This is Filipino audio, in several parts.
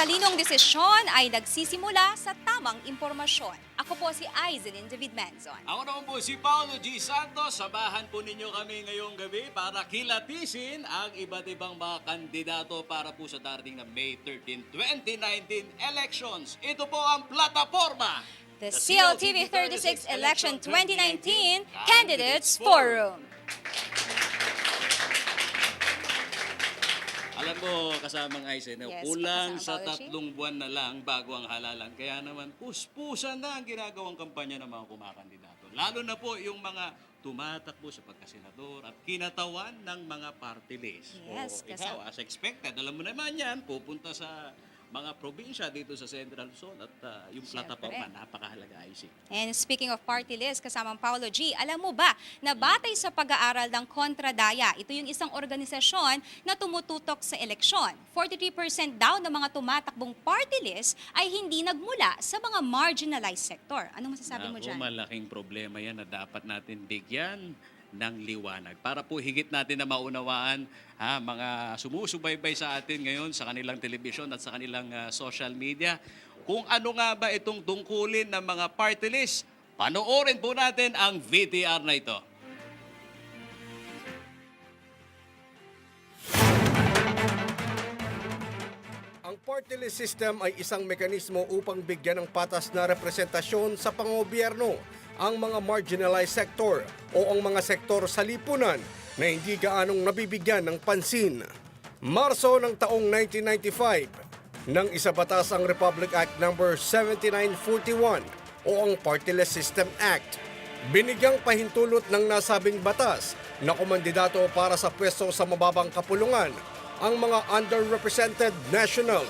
matalinong desisyon ay nagsisimula sa tamang impormasyon. Ako po si Aizelin David Manzon. Ako naman po si Paulo G. Santos. Samahan po ninyo kami ngayong gabi para kilatisin ang iba't ibang mga kandidato para po sa darating na May 13, 2019 elections. Ito po ang plataforma. The CLTV 36 Election 2019 Candidates Forum. Alam mo, kasamang Aizen, Yes, kulang kasama, sa Paolo G. 3 buwan na lang bago ang halalan. Kaya naman, puspusan na ang ginagawang kampanya ng mga kumakandidato. Lalo na po yung mga tumatakbo sa pagkasenador at kinatawan ng mga party list. Yes, Ikaw, as expected, alam mo naman yan, pupunta sa mga probinsya dito sa Central Zone at yung Siyempre. plataforma, napakahalaga, IC. And speaking of party list, kasamang Paolo G, alam mo ba na batay sa pag-aaral ng Kontradaya, ito yung isang organisasyon na tumututok sa eleksyon. 43% daw ng mga tumatakbong party list ay hindi nagmula sa mga marginalized sector. Anong masasabi mo Naku, dyan? malaking problema yan na dapat natin bigyan ng liwanag. Para po higit natin na maunawaan mga sumusubaybay sa atin ngayon sa kanilang telebisyon at sa kanilang social media, kung ano nga ba itong tungkulin ng mga party list. Panoorin po natin ang VTR na ito. Ang party list system ay isang mekanismo upang bigyan ng patas na representasyon sa pangobyerno ang mga marginalized sector o ang mga sektor sa lipunan na hindi gaanong nabibigyan ng pansin. Marso ng taong 1995, nang isabatas ang Republic Act No. 7941 o ang Party List System Act. Binigyang pahintulot ng nasabing batas na kumandidato para sa pwesto sa mababang kapulungan ang mga underrepresented national,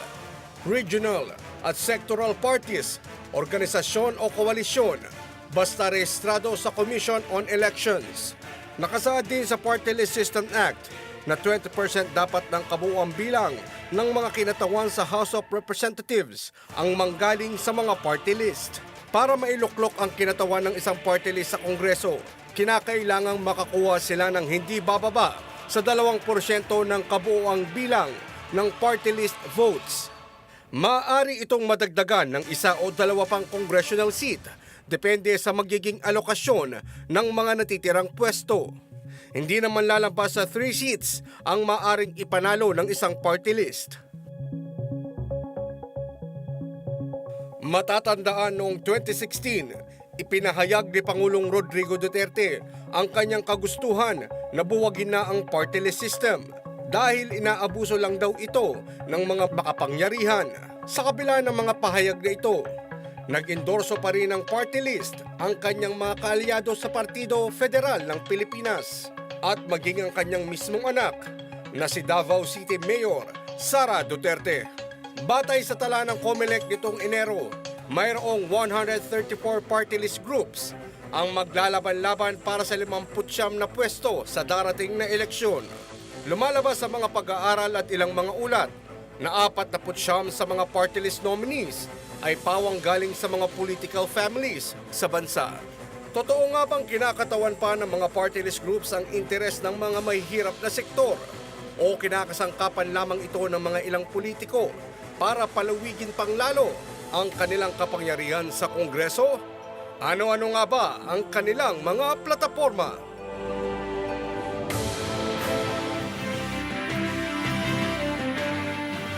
regional at sectoral parties, organisasyon o koalisyon basta rehistrado sa Commission on Elections. Nakasaad din sa Party List System Act na 20% dapat ng kabuuang bilang ng mga kinatawan sa House of Representatives ang manggaling sa mga party list. Para mailuklok ang kinatawan ng isang party list sa Kongreso, kinakailangang makakuha sila ng hindi bababa sa 2% ng kabuuang bilang ng party list votes. Maaari itong madagdagan ng 1 o 2 pang congressional seat, depende sa magiging alokasyon ng mga natitirang pwesto. Hindi naman lalampas sa 3 seats ang maaring ipanalo ng isang party list. Matatandaan noong 2016, ipinahayag ni Pangulong Rodrigo Duterte ang kanyang kagustuhan na buwagin na ang party list system dahil inaabuso lang daw ito ng mga makapangyarihan. Sa kabila ng mga pahayag na ito, nag-endorso pa rin ng party list ang kanyang mga kaalyado sa Partido Federal ng Pilipinas at maging ang kanyang mismong anak na si Davao City Mayor Sara Duterte. Batay sa tala ng COMELEC nitong Enero, mayroong 134 party list groups ang maglalaban-laban para sa 59 na pwesto sa darating na eleksyon. Lumalabas sa mga pag-aaral at ilang mga ulat na 49 sa mga party list nominees ay pawang galing sa mga political families sa bansa. Totoo nga bang kinakatawan pa ng mga party list groups ang interes ng mga mahihirap na sektor? O kinakasangkapan lamang ito ng mga ilang politiko para palawigin pang lalo ang kanilang kapangyarihan sa Kongreso? Ano-ano nga ba ang kanilang mga plataforma?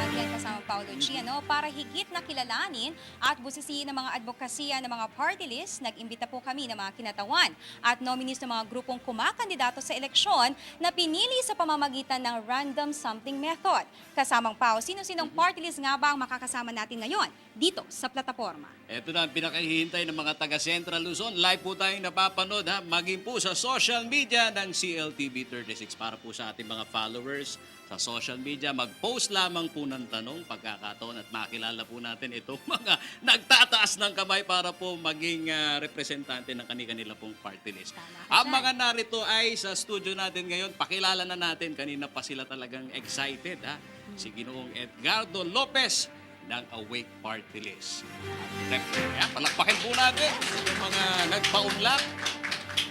Again, kasama Paolo G, para higit na kilalanin at busisiin ng mga advokasya ng mga party list, nag-imbita po kami ng mga kinatawan at nominees ng mga grupong kumakandidato sa eleksyon na pinili sa pamamagitan ng random sampling method. Kasamang Pao, sino-sinong party list nga ba ang makakasama natin ngayon dito sa plataforma? Ito na ang pinakahihintay ng mga taga Central Luzon. Live po tayong napapanood maging po sa social media ng CLTV 36 para po sa ating mga followers sa social media. Mag-post lamang po ng tanong pagkakataon at makilala po natin itong mga nagtataas ng kamay para po maging representante ng kanila pong party list. Ang mga narito ay sa studio natin ngayon. Pakilala na natin. Kanina pa sila talagang excited. Si Ginoong Edgardo Lopez ng Awake Party List. Kaya palakpakin po natin yung mga nagpaunlak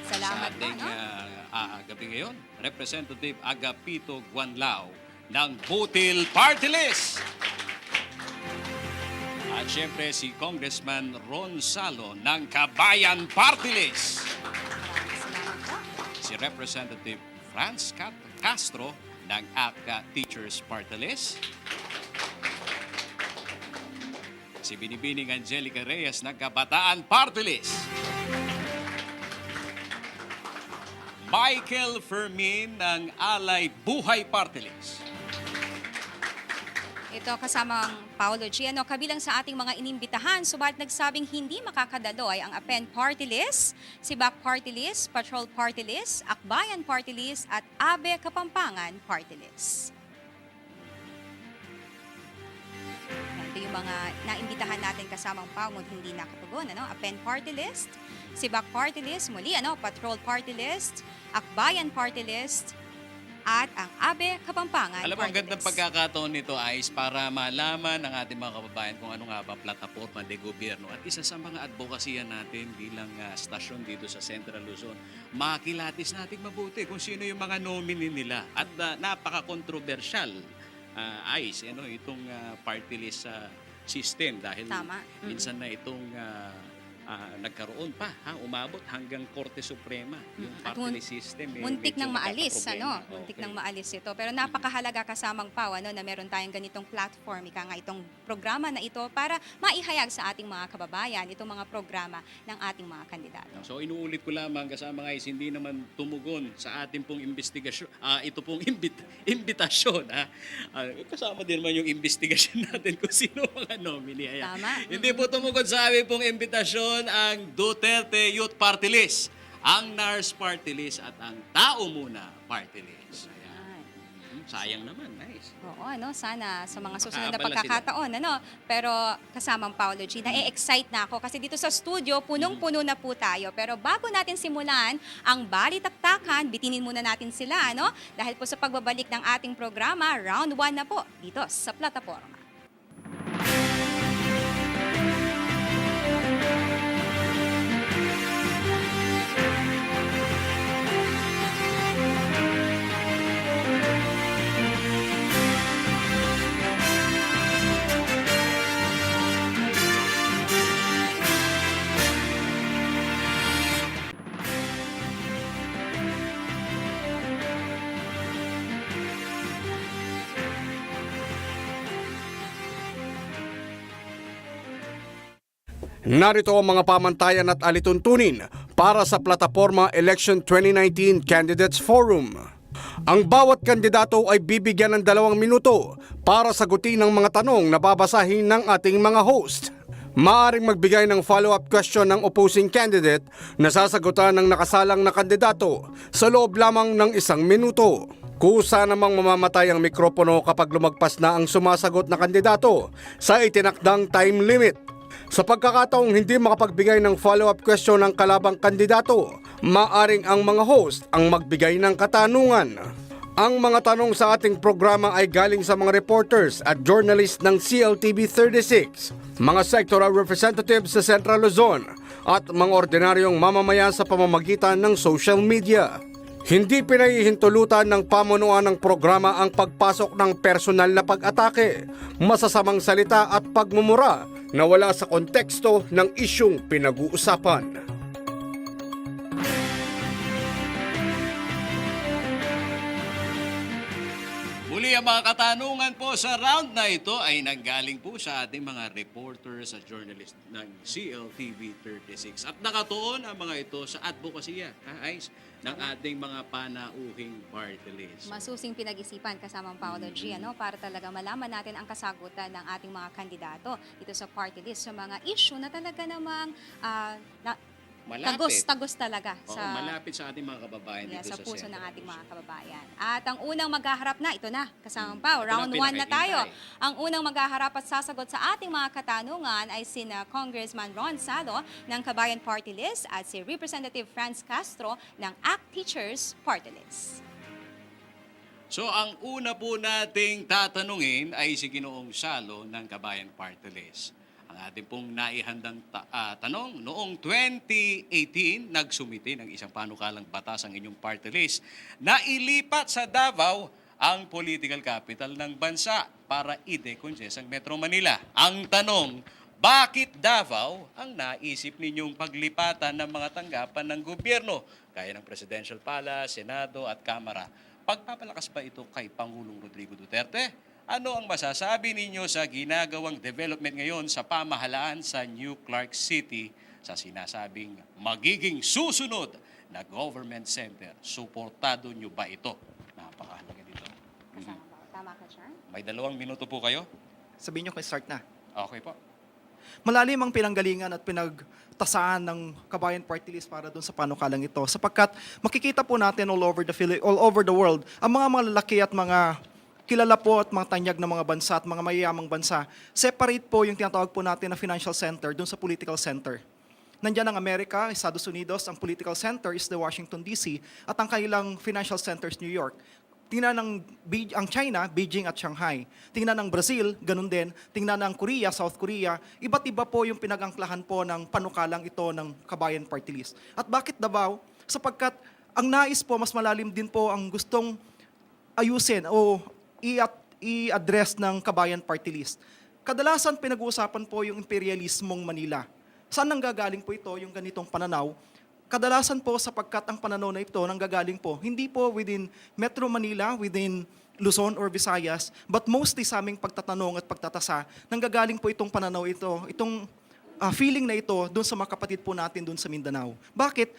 Salamat sa ating gabi ngayon. Representative Agapito Guanlao ng Butil Party List. At syempre si Congressman Ron Salo ng Kabayan Party List. Maraming salamat po. Si Representative Franz Castro ng ACA Teachers Party List. Si Binibining Angelica Reyes ng Kabataan Party List. Michael Fermin ng Alay Buhay Party List. Ito kasama ang Paolo G. Kabilang sa ating mga inimbitahan, subalit nagsabing hindi makakadalo ay ang APEN Party List, Sibak Party List, Patrol Party List, Akbayan Party List at Abe Kapampangan Party List. Ito yung mga naimbitahan natin kasamang Paolo hindi nakatugon. APEN Party List, Sibak Party List, muli Patrol Party List, Akbayan Party List, at ang Abe Kapampangan Alam mo, ang Party gandang List. pagkakataon nito ay para malaman ng ating mga kababayan kung ano nga ba plataforma de gobyerno. At isa sa mga advokasya natin bilang stasyon dito sa Central Luzon, makilatis natin mabuti kung sino yung mga nominee nila. At napaka-controversial itong party list system dahil Tama. minsan na itong nagkaroon pa, umabot hanggang Korte Suprema yung At party list system. Muntik medyo nang maalis, nakakaproblema. Muntik Okay. nang maalis ito. Pero napakahalaga kasamang Pau, na meron tayong ganitong platform, ika nga itong programa na ito para maihayag sa ating mga kababayan itong mga programa ng ating mga kandidato. So inuulit ko lamang kasama guys, hindi naman tumugon sa ating pong investigasyon, ito pong imbitasyon. Kasama din naman yung investigasyon natin kung sino mga nominee. Ayan. Tama. Hindi po tumugon sa aming pong imbitasyon ang Duterte Youth Party List, ang NARS Party List at ang Tao Muna Party List. Ayan. Sayang naman, nice. Oo, sana sa mga susunod na Makaabala pagkakataon, pero kasamang Paolo G, na-excite na ako kasi dito sa studio, punong-puno na po tayo. Pero bago natin simulan ang balitaktakan, bitinin muna natin sila, dahil po sa pagbabalik ng ating programa, round 1 na po dito sa plataforma. Narito ang mga pamantayan at alituntunin para sa plataforma Election 2019 Candidates Forum. Ang bawat kandidato ay bibigyan ng 2 minuto para sagutin ang mga tanong na babasahin ng ating mga host. Maaring magbigay ng follow-up question ng opposing candidate na sasagutan ng nakasalang na kandidato sa loob lamang ng 1 minuto. Kusa namang mamamatay ang mikropono kapag lumagpas na ang sumasagot na kandidato sa itinakdang time limit. Sa pagkakataong hindi makapagbigay ng follow-up question ng kalabang kandidato, maaring ang mga host ang magbigay ng katanungan. Ang mga tanong sa ating programa ay galing sa mga reporters at journalist ng CLTV 36, mga sectoral representatives sa Central Luzon at mga ordinaryong mamamayan sa pamamagitan ng social media. Hindi pinahihintulutan ng pamunuan ng programa ang pagpasok ng personal na pag-atake, masasamang salita at pagmumura na wala sa konteksto ng isyung pinag-uusapan. Muli ang mga katanungan po sa round na ito ay nanggaling po sa ating mga reporters at journalist ng CLTV 36. At nakatuon ang mga ito sa advokasya, ng ating mga panauhing party list. Masusing pinag-isipan kasamang Paolo G, para talaga malaman natin ang kasagutan ng ating mga kandidato dito sa party list sa mga issue na talaga namang Malapit. tagos talaga Oo, sa malapit sa ating mga kababayan dito sa sa puso ng Central ating mga Luzon. kababayan. At ang unang maghaharap na, ito na, kasamang Pao, Ito na, round 1 na pinakikita tayo. eh. Ang unang maghaharap at sasagot sa ating mga katanungan ay sina Congressman Ron Salo ng Kabayan Party List at si Representative Franz Castro ng ACT Teachers Party List. So ang una po nating tatanungin ay si Ginoong Salo ng Kabayan Party List. Ang ating pong naihandang tanong, noong 2018, nagsumite ng isang panukalang batas ang inyong party list na ilipat sa Davao ang political capital ng bansa para i-decongest ang Metro Manila. Ang tanong, Bakit Davao ang naisip ninyong paglipatan ng mga tanggapan ng gobyerno, gaya ng Presidential Palace, Senado at Kamara? Pagpapalakas ba ito kay Pangulong Rodrigo Duterte? Ano ang masasabi ninyo sa ginagawang development ngayon sa pamahalaan sa New Clark City sa sinasabing magiging susunod na government center? Suportado nyo ba ito? Napakahalaga dito. Tama ka, Char? May 2 minuto po kayo. Sabihin nyo kung start na. Okay po. Malalim ang pinanggalingan at pinagtasaan ng Kabayan Party List para doon sa panukalang ito. Sapagkat makikita po natin all over the world, ang mga malalaki at mga kilala po at mga tanyag ng mga bansa at mga mayayamang bansa, separate po yung tinatawag po natin na financial center doon sa political center. Nandiyan ang Amerika, Estados Unidos, ang political center is the Washington DC at ang kanilang financial center is New York. Tingnan ang China, Beijing at Shanghai. Tingnan ng Brazil, ganun din. Tingnan ng Korea, South Korea. Iba't iba po yung pinag-angklahan po ng panukalang ito ng Kabayan Party List. At bakit Davao? Sapagkat ang nais po, mas malalim din po ang gustong ayusin o i-address ng Kabayan Party List. Kadalasan pinag-uusapan po yung imperialismong Manila. Saan nanggagaling po ito, yung ganitong pananaw? Kadalasan po sapagkat ang pananaw na ito nanggagaling po, hindi po within Metro Manila, within Luzon or Visayas, but mostly sa aming pagtatanong at pagtatasa, nanggagaling po itong pananaw ito, itong feeling na ito doon sa mga kapatid po natin doon sa Mindanao. Bakit?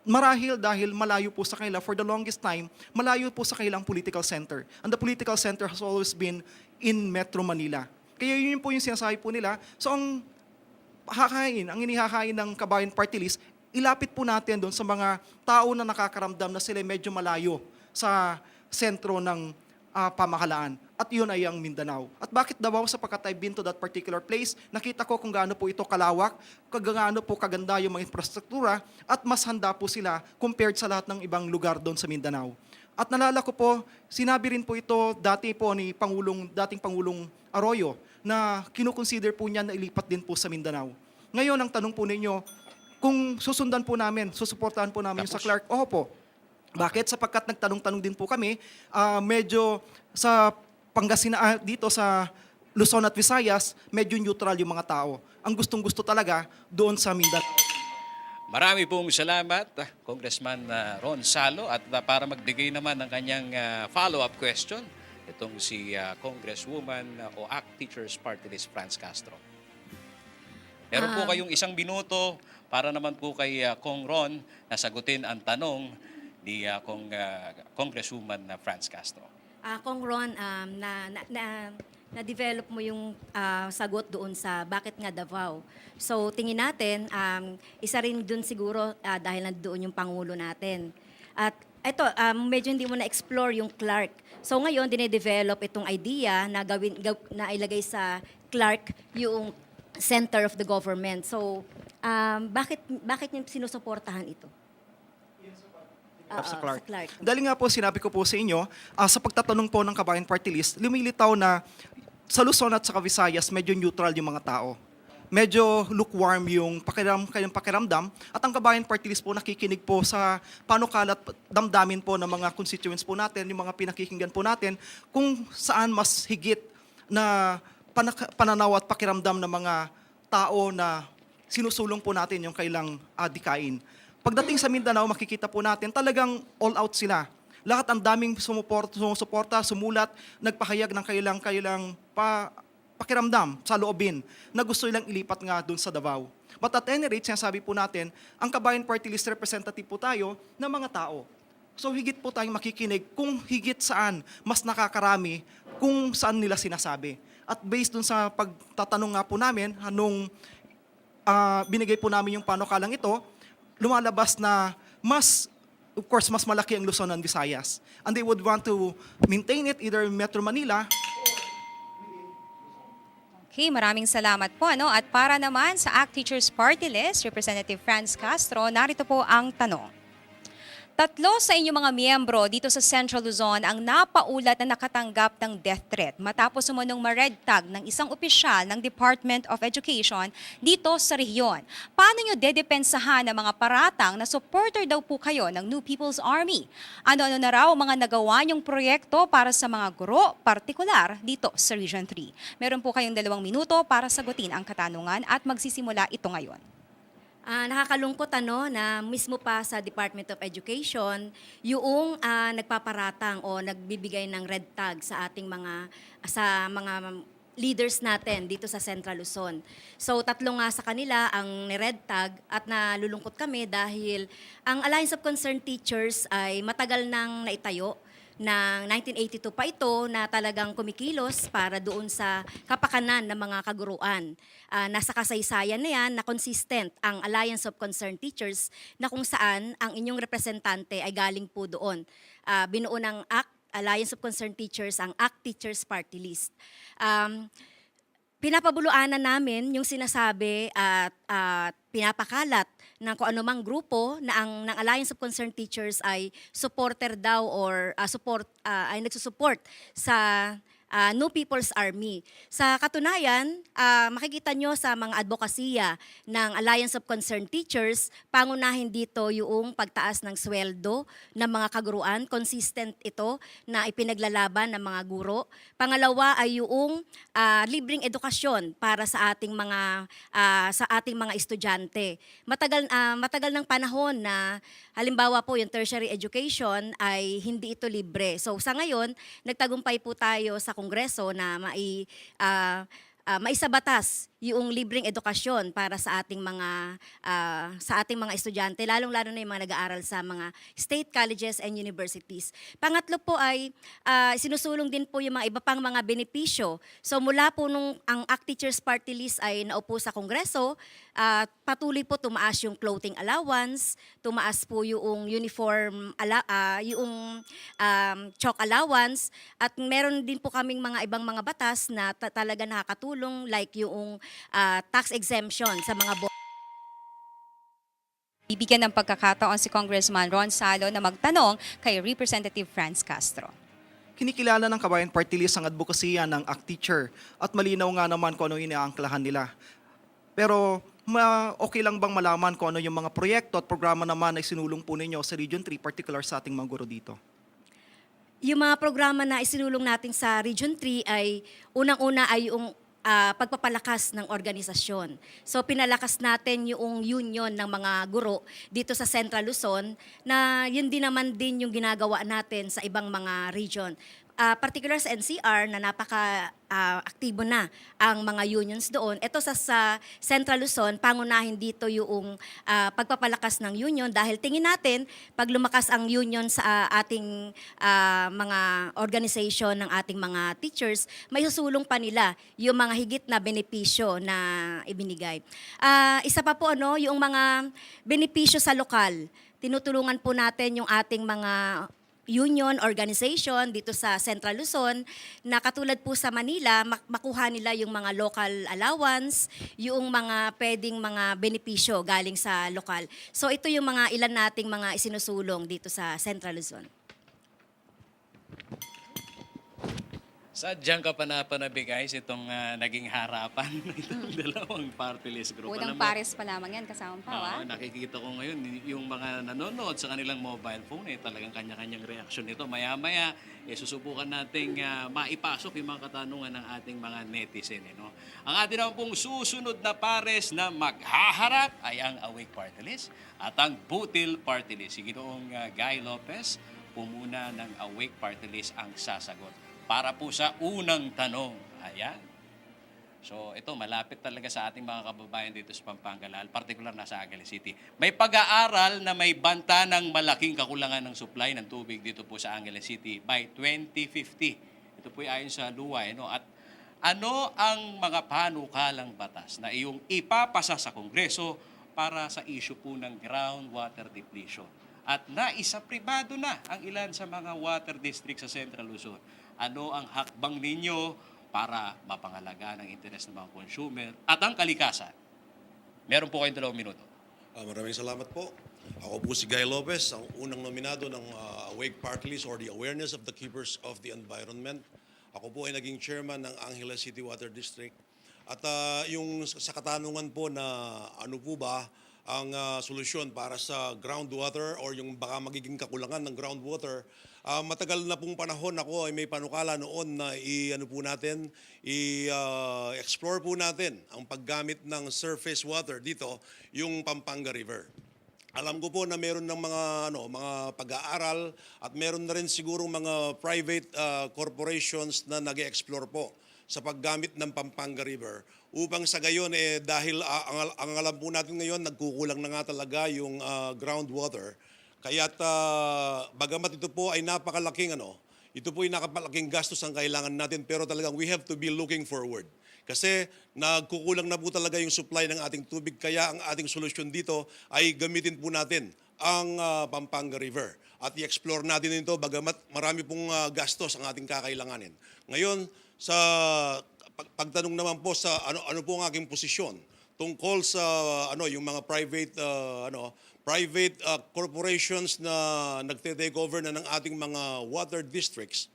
Marahil dahil malayo po sa kanila, for the longest time, malayo po sa kanilang political center. And the political center has always been in Metro Manila. Kaya yun po yung sinasabi po nila. So ang inihakain ng Kabayan Party List, ilapit po natin doon sa mga tao na nakakaramdam na sila medyo malayo sa sentro ng pamahalaan. At yun ay ang Mindanao. At bakit Davao? Sapagkat I've been to that particular place, nakita ko kung gaano po ito kalawak, kung gaano po kaganda yung mga infrastruktura, at mas handa po sila compared sa lahat ng ibang lugar doon sa Mindanao. At nalala ko po, sinabi rin po ito dati po ni dating Pangulong Arroyo, na kinukonsider po niya na ilipat din po sa Mindanao. Ngayon, ang tanong po ninyo, kung susundan po namin, susuportahan po namin yung sa Clark, opo. Bakit? Sapagkat nagtanong-tanong din po kami, medyo sa Pangasinan, dito sa Luzon at Visayas, medyo neutral yung mga tao. Ang gustong-gusto talaga doon sa Mindanao. Marami pong salamat, Congressman Ron Salo. At para magbigay naman ng kanyang follow-up question, itong si Congresswoman o ACT Teachers Party List Franz Castro. Meron po kayong 1 minuto para naman po kay Kong Ron na sagutin ang tanong ni Congresswoman Franz Castro. Kong Ron, na-develop mo yung sagot doon sa bakit nga Davao. So tingin natin, isa rin doon siguro dahil nandoon yung Pangulo natin. At ito, medyo hindi mo na-explore yung Clark. So ngayon, dinedevelop itong idea na na ilagay sa Clark yung center of the government. So bakit niyo sinusuportahan ito? Sa Clark. Sa Clark. Dahil nga po, sinabi ko po sa inyo, sa pagtatanong po ng Kabayan Party List, lumilitaw na sa Luzon at sa Visayas, medyo neutral yung mga tao. Medyo lukewarm yung pakiramdam. At ang Kabayan Party List po nakikinig po sa panukalat damdamin po ng mga constituents po natin, yung mga pinakikinggan po natin, kung saan mas higit na pananaw at pakiramdam ng mga tao na sinusulong po natin yung kailang adikain. Pagdating sa Mindanao, makikita po natin talagang all out sila. Lahat ang daming sumusuporta, sumulat, nagpahayag ng kailang pakiramdam sa loobin na gusto nilang ilipat nga doon sa Davao. But at any rate, sinasabi po natin, ang Kabayan Party List representative po tayo ng mga tao. So higit po tayong makikinig kung higit saan mas nakakarami kung saan nila sinasabi. At based dun sa pagtatanong nga po namin, nung binigay po namin yung panukalang ito, lumalabas na mas malaki ang Luzon and Visayas. And they would want to maintain it either in Metro Manila. Okay, maraming salamat po. At para naman sa ACT Teachers Party List, Representative Franz Castro, narito po ang tanong. Tatlo sa inyong mga miyembro dito sa Central Luzon ang napaulat na nakatanggap ng death threat matapos umunong ma-red tag ng isang opisyal ng Department of Education dito sa rehiyon. Paano nyo dedepensahan ang mga paratang na supporter daw po kayo ng New People's Army? Ano-ano na raw ang mga nagawa nyong proyekto para sa mga guro, partikular dito sa Region 3? Meron po kayong 2 minuto para sagutin ang katanungan at magsisimula ito ngayon. Nakakalungkot na mismo pa sa Department of Education yung nagpaparatang o nagbibigay ng red tag sa ating mga leaders natin dito sa Central Luzon. So 3 nga sa kanila ang ni-red tag at nalulungkot kami dahil ang Alliance of Concerned Teachers ay matagal nang naitayo ng 1982 pa ito na talagang kumikilos para doon sa kapakanan ng mga kaguruan. Nasa kasaysayan na yan na consistent ang Alliance of Concerned Teachers na kung saan ang inyong representante ay galing po doon. Binuo ng Alliance of Concerned Teachers ang ACT Teachers Party List. Pinapabuluanan namin yung sinasabi at pinapakalat ng kung anumang grupo na ng Alliance of Concerned Teachers ay supporter daw or ay nagsusupport sa New People's Army. Sa katunayan, makikita nyo sa mga advokasya ng Alliance of Concerned Teachers, pangunahin dito yung pagtaas ng sweldo ng mga kaguruan. Consistent ito na ipinaglalaban ng mga guro. Pangalawa ay yung libreng edukasyon para sa ating mga estudyante. Matagal ng panahon na halimbawa po yung tertiary education ay hindi ito libre. So sa ngayon, nagtagumpay po tayo sa Kongreso na maisabatas yung libreng edukasyon para sa ating mga estudyante, lalong-lalo na yung mga nag-aaral sa mga state colleges and universities. Pangatlo po ay sinusulong din po yung mga iba pang mga benepisyo. So mula po nung ang ACT Teachers Party List ay naupo sa Kongreso, patuloy po tumaas yung clothing allowance, tumaas po yung uniform, yung chalk allowance, at meron din po kaming mga ibang mga batas na talaga nakakatulong like yung tax exemption sa mga Bibigyan ng pagkakataon si Congressman Ron Salo na magtanong kay Representative Franz Castro. Kinikilala ng Kabayan Party List ang advokasya ng ACT Teacher at malinaw nga naman kung ano iniangklahan nila. Pero okay lang bang malaman kung ano yung mga proyekto at programa naman na isinulong po ninyo sa Region 3, particular sa ating mga guro dito? Yung mga programa na isinulong natin sa Region 3 ay unang-una ay yung pagpapalakas ng organisasyon. So pinalakas natin yung union ng mga guro dito sa Central Luzon na yun din naman din yung ginagawa natin sa ibang mga region. Particular sa NCR na napaka-aktibo na ang mga unions doon. Ito sa Central Luzon, pangunahin dito yung pagpapalakas ng union dahil tingin natin pag lumakas ang union sa ating mga organization ng ating mga teachers, may susulong pa nila yung mga higit na benepisyo na ibinigay. Isa pa po yung mga benepisyo sa lokal. Tinutulungan po natin yung ating mga union organization dito sa Central Luzon na katulad po sa Manila, makuha nila yung mga local allowance, yung mga pwedeng mga benepisyo galing sa lokal. So ito yung mga ilan nating mga isinusulong dito sa Central Luzon. Sadyang kapanapanabi guys itong naging harapan ng itong dalawang party list group. Unang Alam mo, pares pa lamang yan, kasama pa, nakikita ko ngayon yung mga nanonood sa kanilang mobile phone, talagang kanya-kanyang reaksyon nito. Maya-maya, susubukan nating maipasok yung mga katanungan ng ating mga netizen. No? Ang ating naman pong susunod na pares na maghaharap ay ang Awake Party List at ang Butil Party List. Si Ginoong Guy Lopez, pumuna ng Awake Party List ang sasagot para po sa unang tanong. Ayan. So ito, malapit talaga sa ating mga kababayan dito sa Pampanga, particular na sa Angeles City. May pag-aaral na may banta ng malaking kakulangan ng supply ng tubig dito po sa Angeles City by 2050. Ito po ay ayon sa luway. No? At ano ang mga panukalang batas na iyong ipapasa sa Kongreso para sa issue po ng groundwater depletion? At naisa pribado na ang ilan sa mga water district sa Central Luzon. Ano ang hakbang ninyo para mapangalagaan ang interes ng mga consumer at ang kalikasan? Meron po kayong 2 minuto. Maraming salamat po. Ako po si Guy Lopez, ang unang nominado ng Awake Party List or the Awareness of the Keepers of the Environment. Ako po ay naging chairman ng Angeles City Water District. At yung sa katanungan po na ano po ba ang solusyon para sa groundwater or yung baka magiging kakulangan ng groundwater, matagal na pong panahon ako ay may panukala noon na i-explore po natin ang paggamit ng surface water dito, yung Pampanga River. Alam ko po na meron ng mga pag-aaral at meron na rin siguro mga private corporations na nag-explore po sa paggamit ng Pampanga River upang sa gayon dahil ang alam po natin ngayon nagkukulang na nga talaga yung groundwater. Kaya't bagamat ito po ay napakalaking ito po ay napakalaking gastos ang kailangan natin, pero talagang we have to be looking forward. Kasi nagkukulang na po talaga yung supply ng ating tubig, kaya ang ating solusyon dito ay gamitin po natin ang Pampanga River at i-explore natin ito bagamat marami pong gastos ang ating kakailanganin. Ngayon, sa pagtanong naman po sa ano po ang aking posisyon tungkol sa yung mga private corporations na nagte-take over na ng ating mga water districts,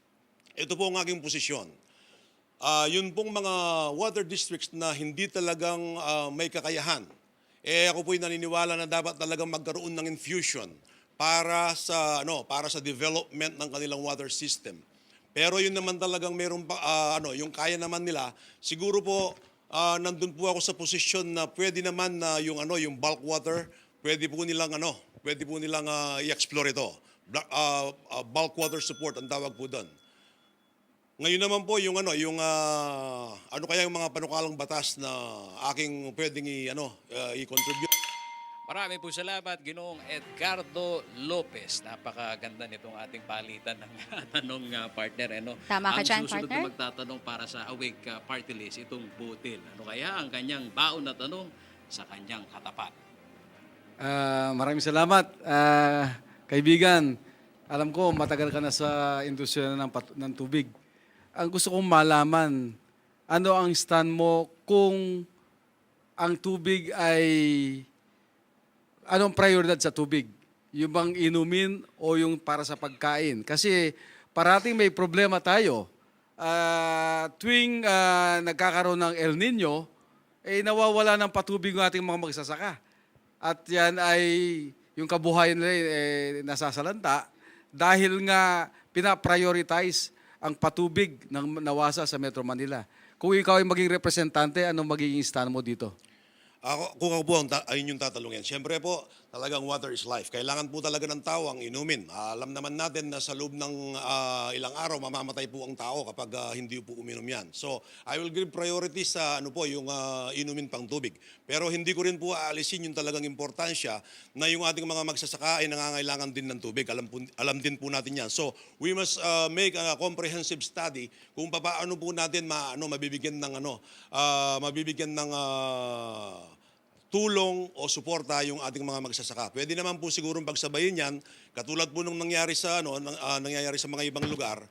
ito po ang aking posisyon. Yun pong mga water districts na hindi talagang may kakayahan, ako po'y naniniwala na dapat talagang magkaroon ng infusion para sa development ng kanilang water system. Pero yun naman talagang meron pa yung kaya naman nila. Siguro po nandun po ako sa posisyon na pwede naman na yung bulk water, pwede po nilang i-explore ito. Bulk water support ang tawag po doon. Ngayon naman po yung kaya yung mga panukalang batas na aking pwedeng i-contribute. Marami po salamat, Ginoong Edgardo Lopez. Napakaganda nitong ating palitan ng tanong, partner. Tama ka dyan, ang susunod partner. na magtatanong para sa Awake Party List, itong Butil. Ano kaya ang kanyang baon na tanong sa kanyang katapat? Maraming salamat. Kaibigan, alam ko matagal ka na sa industriya ng tubig. Ang gusto kong malaman, ano ang stand mo kung ang tubig ay, anong prioridad sa tubig? Yung bang inumin o yung para sa pagkain? Kasi parating may problema tayo. Tuwing nagkakaroon ng El Nino, nawawala ng patubig ng ating mga magsasaka. At yan ay yung kabuhayan nila nasasalanta dahil nga pinaprioritize ang patubig ng nawasa sa Metro Manila. Kung ikaw ay maging representante, anong magiging stand mo dito? Kung ako po ayun yung tatalungin. Siyempre po, talagang water is life. Kailangan po talaga ng tao ang inumin. Alam naman natin na sa loob ng ilang araw, mamamatay po ang tao kapag hindi po uminom yan. So, I will give priority sa yung inumin pang tubig. Pero hindi ko rin po aalisin yung talagang importansya na yung ating mga magsasaka ay nangangailangan din ng tubig. Alam din po natin yan. So, we must make a comprehensive study kung paano po natin mabibigyan ng tulong o suporta yung ating mga magsasaka. Pwede naman po sigurong pagsabayin yan, katulad po nung nangyayari sa mga ibang lugar,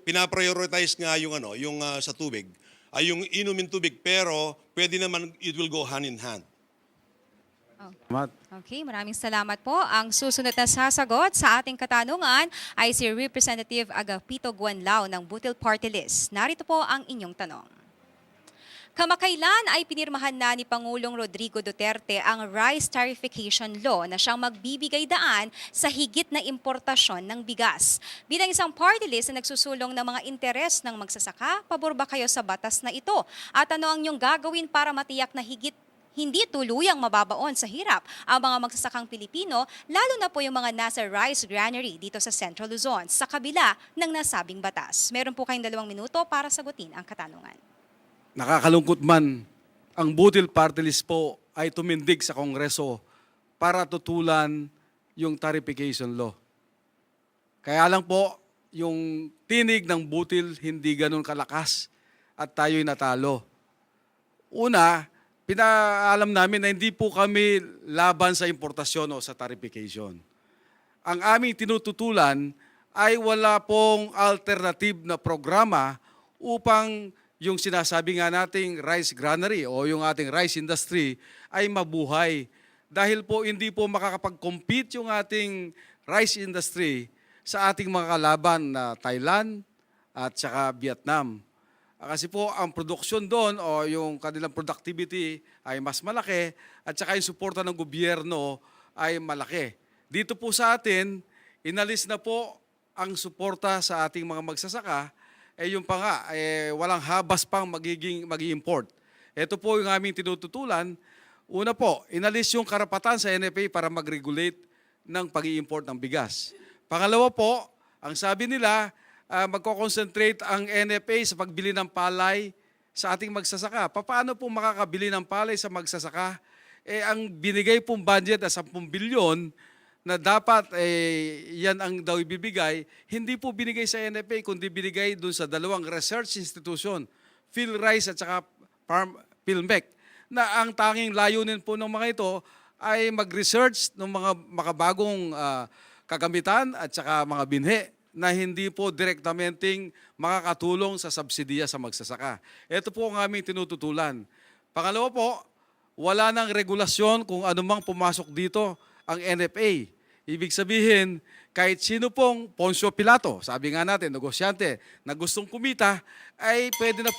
pinaprioritize nga yung sa tubig, ay yung inumin tubig, pero pwede naman it will go hand in hand. Salamat. Okay, maraming salamat po. Ang susunod na sasagot sa ating katanungan ay si Representative Agapito Guanlao ng Butil Party List. Narito po ang inyong tanong. Kamakailan ay pinirmahan na ni Pangulong Rodrigo Duterte ang Rice Tarification Law na siyang magbibigay daan sa higit na importasyon ng bigas. Bilang isang party list na nagsusulong ng mga interes ng magsasaka, pabor ba kayo sa batas na ito? At ano ang inyong gagawin para matiyak na hindi tuluyang mababaon sa hirap ang mga magsasakang Pilipino, lalo na po yung mga nasa rice granary dito sa Central Luzon, sa kabila ng nasabing batas? Meron po kayong 2 minuto para sagutin ang katanungan. Nakakalungkot man, ang Butil Party List po ay tumindig sa Kongreso para tutulan yung tarification law. Kaya lang po, yung tinig ng Butil hindi ganun kalakas at tayo'y natalo. Una, pinaalam namin na hindi po kami laban sa importasyon o sa tarification. Ang aming tinututulan ay wala pong alternative na programa upang yung sinasabi nga nating rice granary o yung ating rice industry ay mabuhay. dahil po hindi po makakapag-compete yung ating rice industry sa ating mga kalaban na Thailand at saka Vietnam. Kasi po ang produksyon doon o yung kanilang productivity ay mas malaki at saka yung suporta ng gobyerno ay malaki. Dito po sa atin, inalis na po ang suporta sa ating mga magsasaka, yung pa nga, walang habas pang mag-i-import. Ito po yung aming tinututulan. Una po, inalis yung karapatan sa NFA para mag-regulate ng pag-i-import ng bigas. Pangalawa po, ang sabi nila, magko-concentrate ang NFA sa pagbili ng palay sa ating magsasaka. Paano po makakabili ng palay sa magsasaka? Ang binigay pong budget na 10 bilyon na dapat yan ang daw ibibigay, hindi po binigay sa NFA, kundi binigay dun sa dalawang research institution, PhilRice at saka PhilMec, na ang tanging layunin po ng mga ito ay mag-research ng mga makabagong kagamitan at saka mga binhi na hindi po direktamenteng makakatulong sa subsidiya sa magsasaka. Ito po ang aming tinututulan. Pangalawa po, wala nang regulasyon kung anumang pumasok dito ang NFA. Ibig sabihin, kahit sino pong Poncio Pilato, sabi nga natin, negosyante, na gustong kumita, ay pwede na.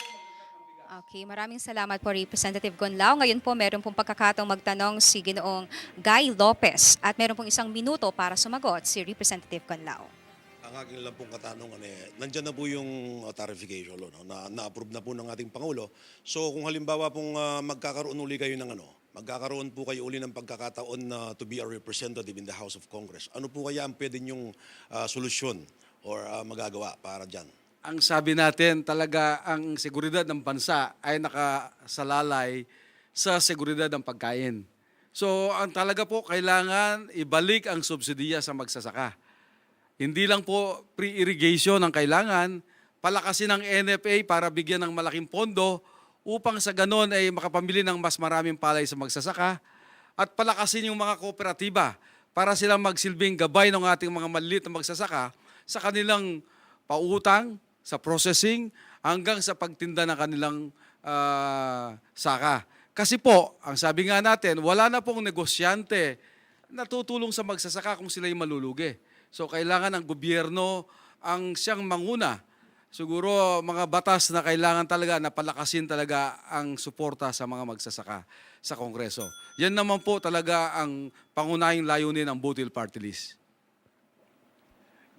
Okay, maraming salamat po Representative Gonlao. Ngayon po meron pong pagkakataong magtanong si Ginoong Guy Lopez at meron pong 1 minuto para sumagot si Representative Gonlao. Ang aking lang pong katanungan nandyan na po yung tarification law, no? Na-approve na po ng ating Pangulo. So kung halimbawa pong magkakaroon uli kayo ng magkakaroon po kayo uli ng pagkakataon na to be a representative in the House of Congress, ano po kaya ang pwede nyong solusyon or magagawa para dyan? Ang sabi natin talaga ang seguridad ng bansa ay nakasalalay sa seguridad ng pagkain. So ang talaga po kailangan ibalik ang subsidiya sa magsasaka. Hindi lang po pre-irrigation ang kailangan, palakasin ang NFA para bigyan ng malaking pondo upang sa ganon ay makapamili ng mas maraming palay sa magsasaka at palakasin yung mga kooperatiba para silang magsilbing gabay ng ating mga maliliit na magsasaka sa kanilang pautang, sa processing, hanggang sa pagtinda ng kanilang saka. Kasi po, ang sabi nga natin, wala na pong negosyante na tutulong sa magsasaka kung sila'y malulugi. So kailangan ng gobyerno ang siyang manguna. Siguro mga batas na kailangan talaga na palakasin talaga ang suporta sa mga magsasaka sa Kongreso. Yan naman po talaga ang pangunahing layunin ng Butil Party List.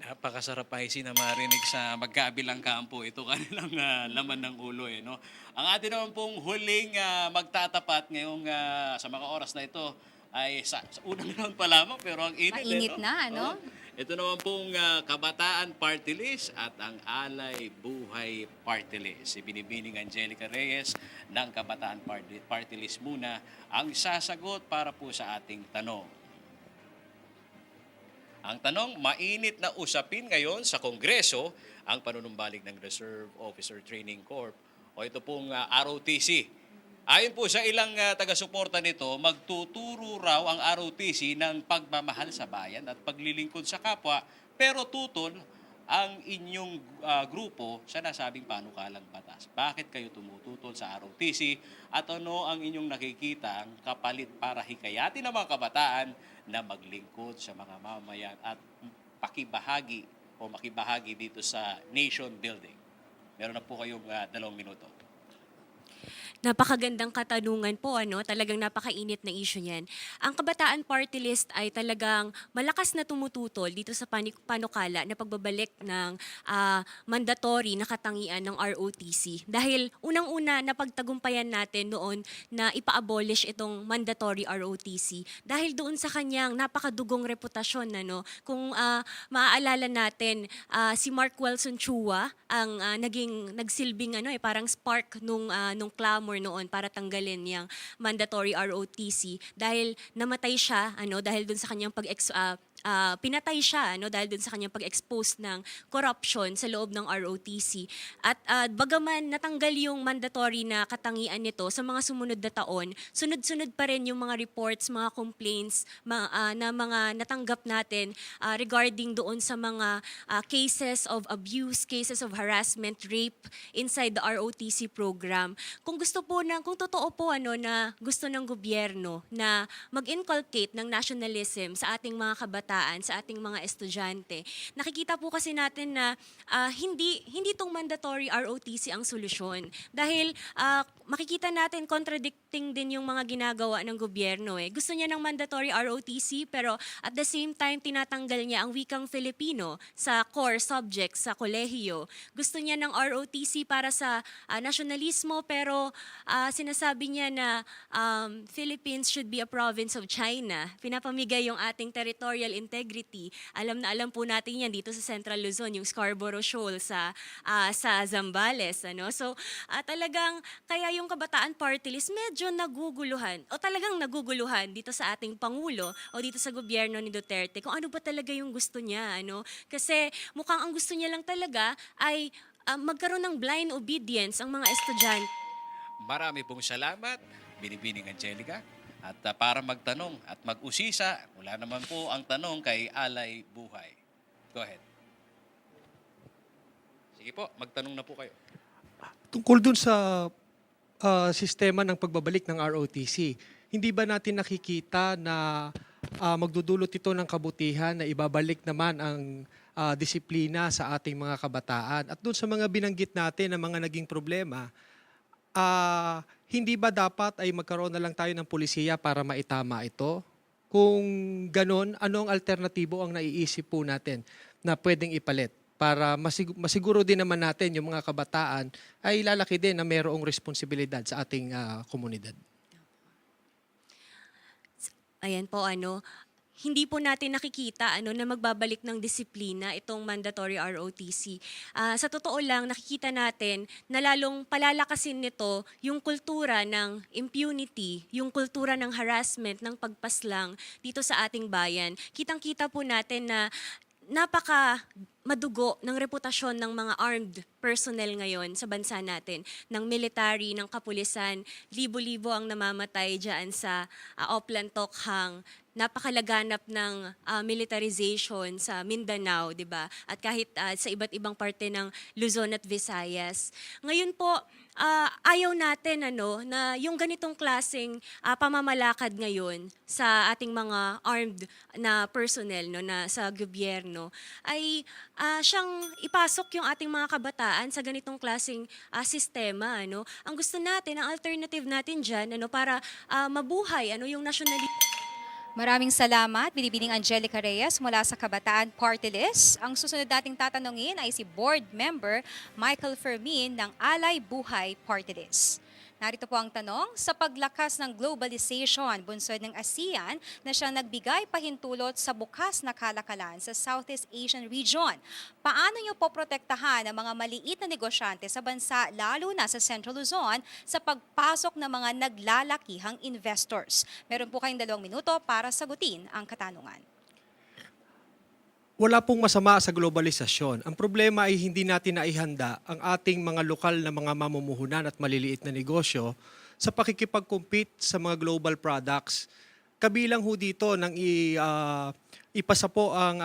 Napakasarap pa na marinig sa magkabilang kampo. Ito kanilang laman ng ulo. No? Ang atin naman pong huling magtatapat ngayong sa mga oras na ito ay sa unang round pa lamang pero ang init. Mainit na, no? Ito naman pong Kabataan Party List at ang Alay Buhay Party List. Si Binibining Angelica Reyes ng Kabataan Party List muna ang sasagot para po sa ating tanong. Ang tanong, mainit na usapin ngayon sa Kongreso ang panunumbalik ng Reserve Officer Training Corp o ito pong ROTC. Ayon po sa ilang taga-suporta nito, magtuturo raw ang ROTC ng pagmamahal sa bayan at paglilingkod sa kapwa, pero tutol ang inyong grupo sa nasabing panukalang batas. Bakit kayo tumututol sa ROTC at ano ang inyong nakikita ang kapalit para hikayatin ng mga kabataan na maglingkod sa mga mamayan at makibahagi dito sa nation building? Meron na po kayong 2 minuto. Napakagandang katanungan po, talagang napakainit na issue niyan. Ang Kabataan Party List ay talagang malakas na tumututol dito sa panukala na pagbabalik ng mandatory na katangian ng ROTC. Dahil unang-una napagtagumpayan natin noon na ipa-abolish itong mandatory ROTC. Dahil doon sa kanyang napakadugong reputasyon, kung maaalala natin, si Mark Wilson Chua ang nagsilbing parang spark nung clamor noon para tanggalin yung mandatory ROTC dahil namatay siya dahil dun sa kanyang pinatay siya dahil dun sa kanyang pag-expose ng corruption sa loob ng ROTC. At bagaman natanggal yung mandatory na katangian nito sa mga sumunod na taon, sunod-sunod pa rin yung mga reports, mga complaints na mga natanggap natin regarding doon sa mga cases of abuse, cases of harassment, rape inside the ROTC program. Kung gusto po kung totoo po na gusto ng gobyerno na mag-inculcate ng nationalism sa ating mga kabataan, sa ating mga estudyante, nakikita po kasi natin na hindi tong mandatory ROTC ang solusyon. Dahil makikita natin contradicting din yung mga ginagawa ng gobyerno. Gusto niya ng mandatory ROTC pero at the same time tinatanggal niya ang wikang Filipino sa core subjects sa kolehiyo. Gusto niya ng ROTC para sa nasyonalismo pero sinasabi niya na Philippines should be a province of China. Pinapamigay yung ating territorial integrity. Alam na alam po natin yan dito sa Central Luzon, yung Scarborough Shoal sa Zambales. So talagang kaya yung Kabataan Party List medyo naguguluhan o talagang naguguluhan dito sa ating Pangulo o dito sa gobyerno ni Duterte kung ano ba talaga yung gusto niya. Kasi mukhang ang gusto niya lang talaga ay magkaroon ng blind obedience ang mga estudyante. Marami pong salamat, Binibining Angelica. At para magtanong at mag-usisa, wala naman po ang tanong kay Alay Buhay. Go ahead. Sige po, magtanong na po kayo. Tungkol dun sa sistema ng pagbabalik ng ROTC, hindi ba natin nakikita na magdudulot ito ng kabutihan na ibabalik naman ang disiplina sa ating mga kabataan? At dun sa mga binanggit natin na mga naging problema, hindi ba dapat ay magkaroon na lang tayo ng pulisiya para maitama ito? Kung ganon, anong alternatibo ang naiisip po natin na pwedeng ipalit? Para masiguro din naman natin yung mga kabataan ay lalaki din na mayroong responsibilidad sa ating komunidad. Ayan po, hindi po natin nakikita na magbabalik ng disiplina itong mandatory ROTC. Sa totoo lang, nakikita natin na lalong palalakasin nito yung kultura ng impunity, yung kultura ng harassment, ng pagpaslang dito sa ating bayan. Kitang-kita po natin na napaka madugo ng reputasyon ng mga armed personnel ngayon sa bansa natin, ng military, ng kapulisan, libo-libo ang namamatay dyan sa Oplan Tokhang, napakalaganap ng militarization sa Mindanao, di ba? At kahit sa iba't ibang parte ng Luzon at Visayas. Ngayon po, ayaw natin na yung ganitong klaseng pamamalakad ngayon sa ating mga armed na personnel na sa gobyerno ay siyang ipasok yung ating mga kabataan sa ganitong klaseng sistema. Ang gusto natin, ang alternative natin dyan para mabuhay yung nationality. Maraming salamat, Binibining Angelica Reyes mula sa Kabataan Party List. Ang susunod nating tatanungin ay si Board Member Michael Fermin ng Alay Buhay Party List. Narito po ang tanong, sa paglakas ng globalization, bunsod ng ASEAN na siyang nagbigay pahintulot sa bukas na kalakalan sa Southeast Asian region. Paano niyo po protektahan ang mga maliit na negosyante sa bansa, lalo na sa Central Luzon, sa pagpasok ng mga naglalakihang investors? Meron po kayong 2 minuto para sagutin ang katanungan. Wala pong masama sa globalisasyon. Ang problema ay hindi natin naihanda ang ating mga lokal na mga mamumuhunan at maliliit na negosyo sa pakikipag-compete sa mga global products. Kabilang ho dito nang ipasa po ang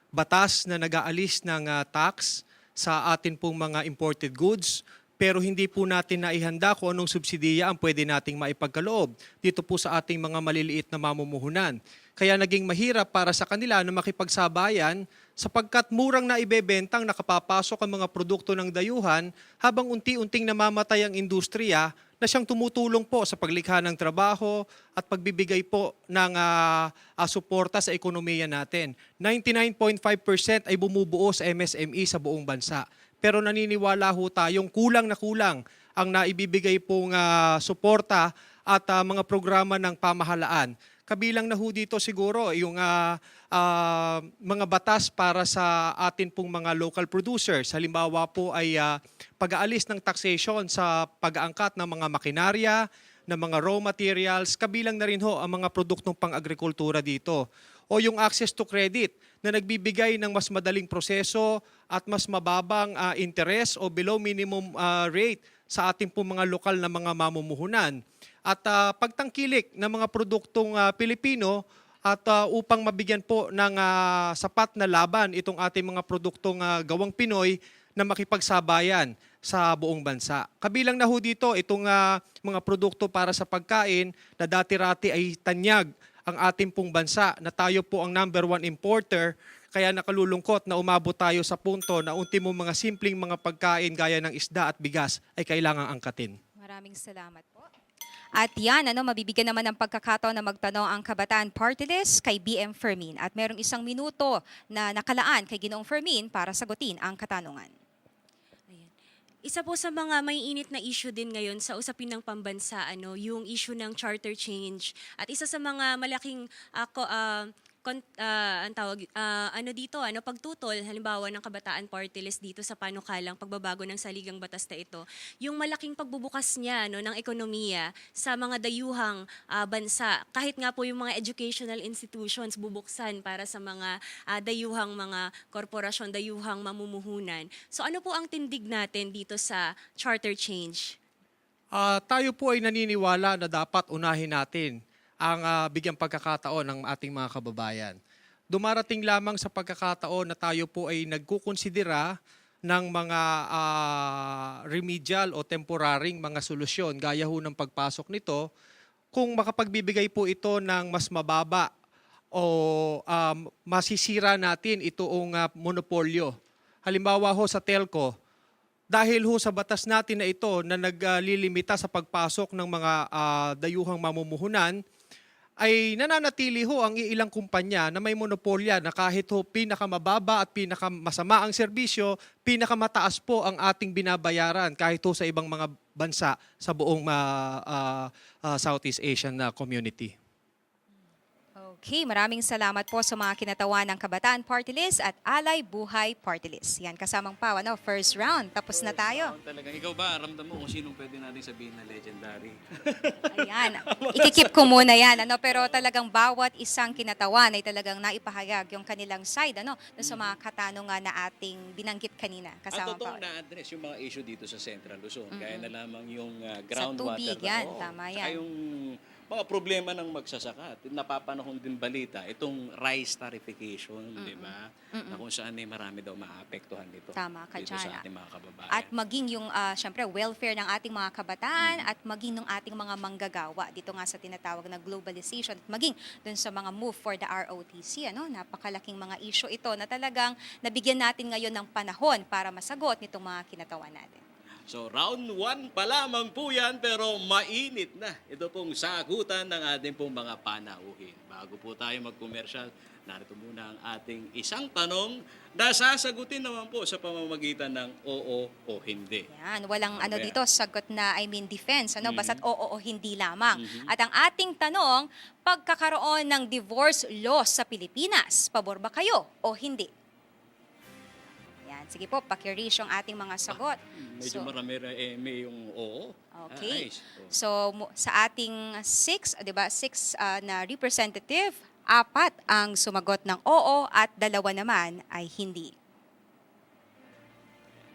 batas na nag-aalis ng tax sa atin pong mga imported goods, pero hindi po natin naihanda kung anong subsidiya ang pwede nating maipagkaloob dito po sa ating mga maliliit na mamumuhunan. Kaya naging mahirap para sa kanila na makipagsabayan sapagkat murang na ibebentang nakapapasok ang mga produkto ng dayuhan habang unti-unting namamatay ang industriya na siyang tumutulong po sa paglikha ng trabaho at pagbibigay po ng suporta sa ekonomiya natin. 99.5% ay bumubuo sa MSME sa buong bansa. Pero naniniwala ho tayong kulang na kulang ang naibibigay pong suporta at mga programa ng pamahalaan. Kabilang na ho dito siguro yung mga batas para sa atin pong mga local producers. Halimbawa po ay pag-aalis ng taxation sa pag-aangkat ng mga makinarya, ng mga raw materials, kabilang na rin ho ang mga produktong pang-agrikultura dito. O yung access to credit na nagbibigay ng mas madaling proseso at mas mababang interest o below minimum rate sa ating pong mga lokal na mga mamumuhunan. At pagtangkilik ng mga produktong Pilipino at upang mabigyan po ng sapat na laban itong ating mga produktong gawang Pinoy na makipagsabayan. sa buong bansa. Kabilang na ho dito itong mga produkto para sa pagkain na dati-rati ay tanyag ang ating pong bansa na tayo po ang #1 importer. Kaya nakalulungkot na umabot tayo sa punto na ultimo mga simpleng mga pagkain gaya ng isda at bigas ay kailangang angkatin. Maraming salamat po. At yan, mabibigyan naman ng pagkakataon na magtanong ang Kabataan Party List kay BM Fermin. At merong 1 minuto na nakalaan kay Ginoong Fermin para sagutin ang katanungan. Ayan. Isa po sa mga may init na issue din ngayon sa usapin ng pambansa, yung issue ng charter change. At isa sa mga malaking pagtutol, halimbawa ng Kabataan Party List dito sa panukalang pagbabago ng saligang batas na ito, yung malaking pagbubukas niya ng ekonomiya sa mga dayuhang bansa. Kahit nga po yung mga educational institutions bubuksan para sa mga dayuhang mga korporasyon, dayuhang mamumuhunan. So ano po ang tindig natin dito sa charter change? Tayo po ay naniniwala na dapat unahin natin ang bigyang pagkakataon ng ating mga kababayan. Dumarating lamang sa pagkakataon na tayo po ay nagkukonsidera ng mga remedial o temporaring mga solusyon gaya ho ng pagpasok nito kung makapagbibigay po ito ng mas mababa o masisira natin itoong monopolyo. Halimbawa ho sa telco, dahil ho sa batas natin na ito na naglilimita sa pagpasok ng mga dayuhang mamumuhunan, ay nananatili ho ang ilang kumpanya na may monopolya na kahit ho pinakamababa at pinakamasama ang serbisyo, pinakamataas po ang ating binabayaran kahit ho sa ibang mga bansa sa buong Southeast Asian community. Okay, maraming salamat po sa mga kinatawan ng Kabataan Party List at Alay Buhay Party List. Yan, kasamang pa, first round. Tapos na tayo. Talagang ikaw ba, ramdam mo kung sinong pwede natin sabihin na legendary? Ayan, ikikip ko muna yan. Pero talagang bawat isang kinatawan ay talagang naipahayag yung kanilang side dun sa mga katanungan na ating binanggit kanina. At Kasamang totoong pa. na-address yung mga issue dito sa Central Luzon. Kaya na lamang yung Sa groundwater. tubig yan, tama Saka yan. yung mga problema ng magsasaka. At napapanahon din balita, itong rice tarification, di ba? Na kung saan marami daw maapektuhan dito. Tama ka dito dyan, sa ating mga kababayan. At maging yung, syempre, welfare ng ating mga kabataan at maging ng ating mga manggagawa dito nga sa tinatawag na globalization at maging dun sa mga move for the ROTC. Napakalaking mga issue ito na talagang nabigyan natin ngayon ng panahon para masagot nitong mga kinatawan natin. So round 1 pa lamang po yan pero mainit na. Ito pong sagutan ng ating pong mga panauhin. Bago po tayo mag-commercial, narito muna ang ating isang tanong na sasagutin naman po sa pamamagitan ng oo o hindi. Yan, walang Okay. dito, sagot na, defense, basta't oo o hindi lamang. At ang ating tanong, pagkakaroon ng divorce law sa Pilipinas, pabor ba kayo o hindi? Yan, sige po, pakirace yung ating mga sagot. Medyo marami may yung oo. Okay. Nice. So sa ating 6, 'di ba? 6 na representative, 4 ang sumagot ng oo at 2 naman ay hindi.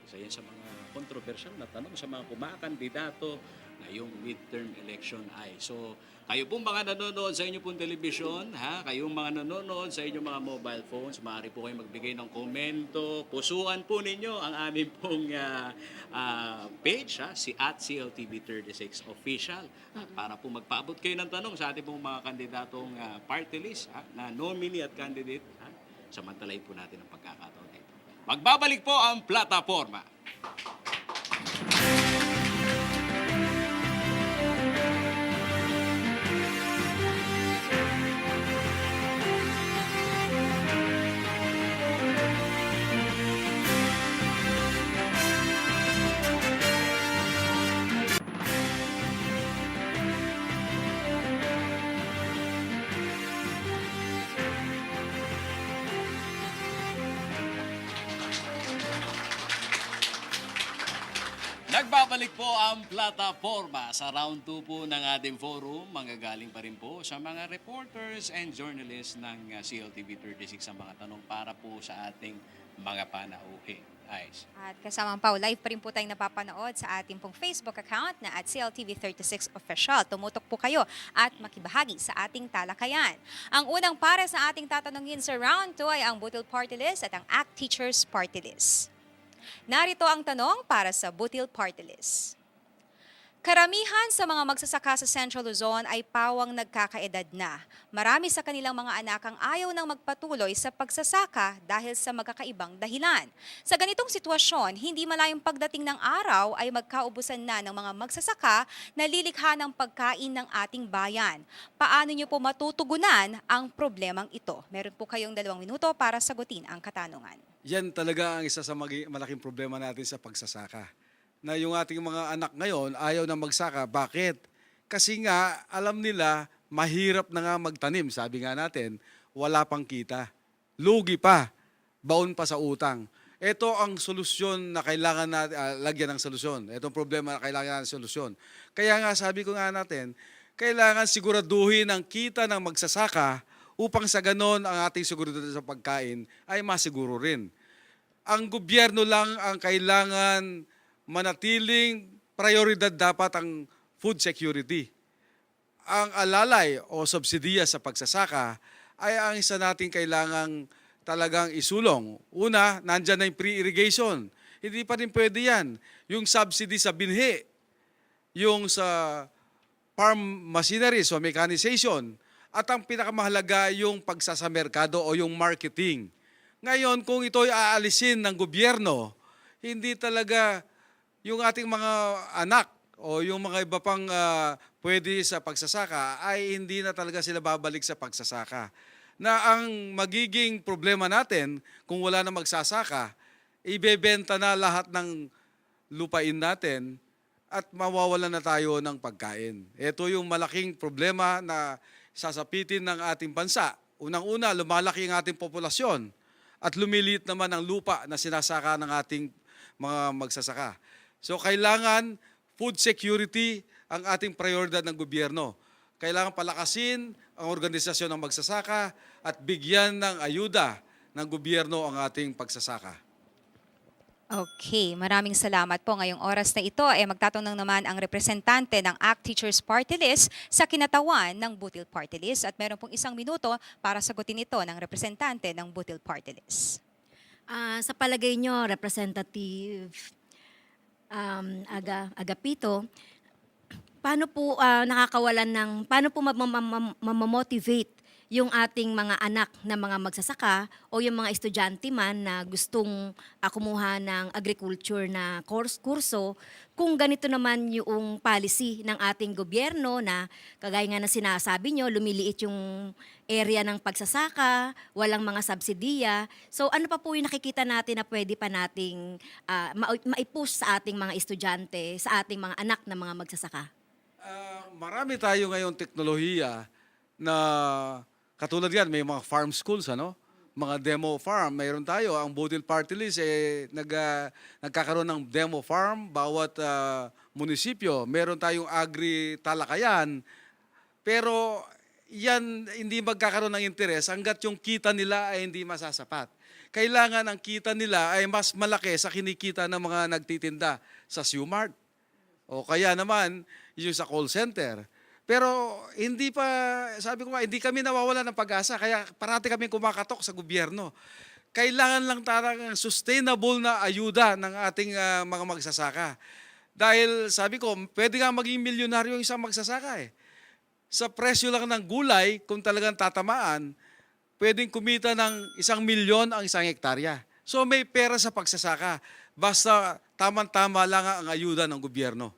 Isa yan sa mga controversial na tanong sa mga kumakandidato ngayong midterm election ay. So, kayo pong mga nanonood sa inyo pong telebisyon, kayong mga nanonood sa inyong mga mobile phones, maaari po kayo magbigay ng komento, pusuan po ninyo ang aming pong page, si @CLTV36 Official. At para po magpaabot kayo ng tanong sa ating pong mga kandidatong party list, na nominee at candidate, samantalayin po natin ang pagkakataon nito. Magbabalik po ang plataforma. Nagbabalik po ang plataforma sa round 2 po ng ating forum. Manggagaling pa rin po sa mga reporters and journalists ng CLTV 36 ang mga tanong para po sa ating mga panauhin. Ayos. At kasama Pao, live pa rin po tayong napapanood sa ating pong Facebook account na @CLTV36 Official. Tumutok po kayo at makibahagi sa ating talakayan. Ang unang para sa ating tatanungin sa round 2 ay ang Butil Party List at ang ACT Teachers Party List. Narito ang tanong para sa Butil Party List. Karamihan sa mga magsasaka sa Central Luzon ay pawang nagkakaedad na. Marami sa kanilang mga anak ang ayaw nang magpatuloy sa pagsasaka dahil sa magkakaibang dahilan. Sa ganitong sitwasyon, hindi malayong pagdating ng araw ay magkaubusan na ng mga magsasaka na lilikha ng pagkain ng ating bayan. Paano niyo po matutugunan ang problemang ito? Meron po kayong 2 minuto para sagutin ang katanungan. Yan talaga ang isa sa malaking problema natin sa pagsasaka. Na yung ating mga anak ngayon ayaw na magsaka. Bakit? Kasi nga alam nila mahirap na nga magtanim. Sabi nga natin, wala pang kita. Lugi pa. Baon pa sa utang. Ito ang solusyon na kailangan natin, lagyan ng solusyon. Ito ang problema na kailangan ng solusyon. Kaya nga sabi ko nga natin, kailangan siguraduhin ang kita ng magsasaka upang sa ganon ang ating seguridad sa pagkain ay masiguro rin. Ang gobyerno lang ang kailangan manatiling prioridad dapat ang food security. Ang alalay o subsidiya sa pagsasaka ay ang isa nating kailangang talagang isulong. Una, nandyan na yung pre-irrigation. Hindi pa rin pwede yan. Yung subsidy sa binhi, yung sa farm machineries o mechanization, at ang pinakamahalaga yung pagsasamerkado o yung marketing. Ngayon, kung ito'y aalisin ng gobyerno, hindi talaga yung ating mga anak o yung mga iba pang pwede sa pagsasaka ay hindi na talaga sila babalik sa pagsasaka. Na ang magiging problema natin kung wala na magsasaka, ibebenta na lahat ng lupain natin at mawawalan na tayo ng pagkain. Ito yung malaking problema na sasapitin ng ating bansa. Unang-una, lumalaki ang ating populasyon at lumiliit naman ang lupa na sinasaka ng ating mga magsasaka. So kailangan food security ang ating prioridad ng gobyerno. Kailangan palakasin ang organisasyon ng magsasaka at bigyan ng ayuda ng gobyerno ang ating pagsasaka. Okay, maraming salamat po. Ngayong oras na ito ay magtatanong naman ang representante ng ACT Teachers Party List sa kinatawan ng Butil Party List at meron pong 1 minuto para sagutin ito ng representante ng Butil Party List. Sa palagay nyo, Representative Agapito, paano po paano po mamotivate yung ating mga anak na mga magsasaka o yung mga estudyante man na gustong kumuha ng agriculture na kurso kung ganito naman yung policy ng ating gobyerno na kagaya nga na sinasabi nyo, lumiliit yung area ng pagsasaka, walang mga subsidiya. So ano pa po yung nakikita natin na pwede pa nating maipush sa ating mga estudyante, sa ating mga anak na mga magsasaka? Marami tayo ngayon teknolohiya na katulad yan, may mga farm schools, mga demo farm. Mayroon tayo, ang Butil Party List, nagkakaroon ng demo farm bawat munisipyo. Meron tayong agri-talakayan. Pero yan, hindi magkakaroon ng interes hanggat yung kita nila ay hindi masasapat. Kailangan ang kita nila ay mas malaki sa kinikita ng mga nagtitinda sa Sumart. O kaya naman, yung sa call center. Pero hindi pa, sabi ko nga, hindi kami nawawala ng pag-asa. Kaya parati kami kumakatok sa gobyerno. Kailangan lang talagang sustainable na ayuda ng ating mga magsasaka. Dahil sabi ko, pwede nga maging milyonaryo yung isang magsasaka . Sa presyo lang ng gulay, kung talagang tatamaan, pwedeng kumita ng 1 milyon ang 1 hektarya. So may pera sa pagsasaka. Basta tamang-tama lang ang ayuda ng gobyerno.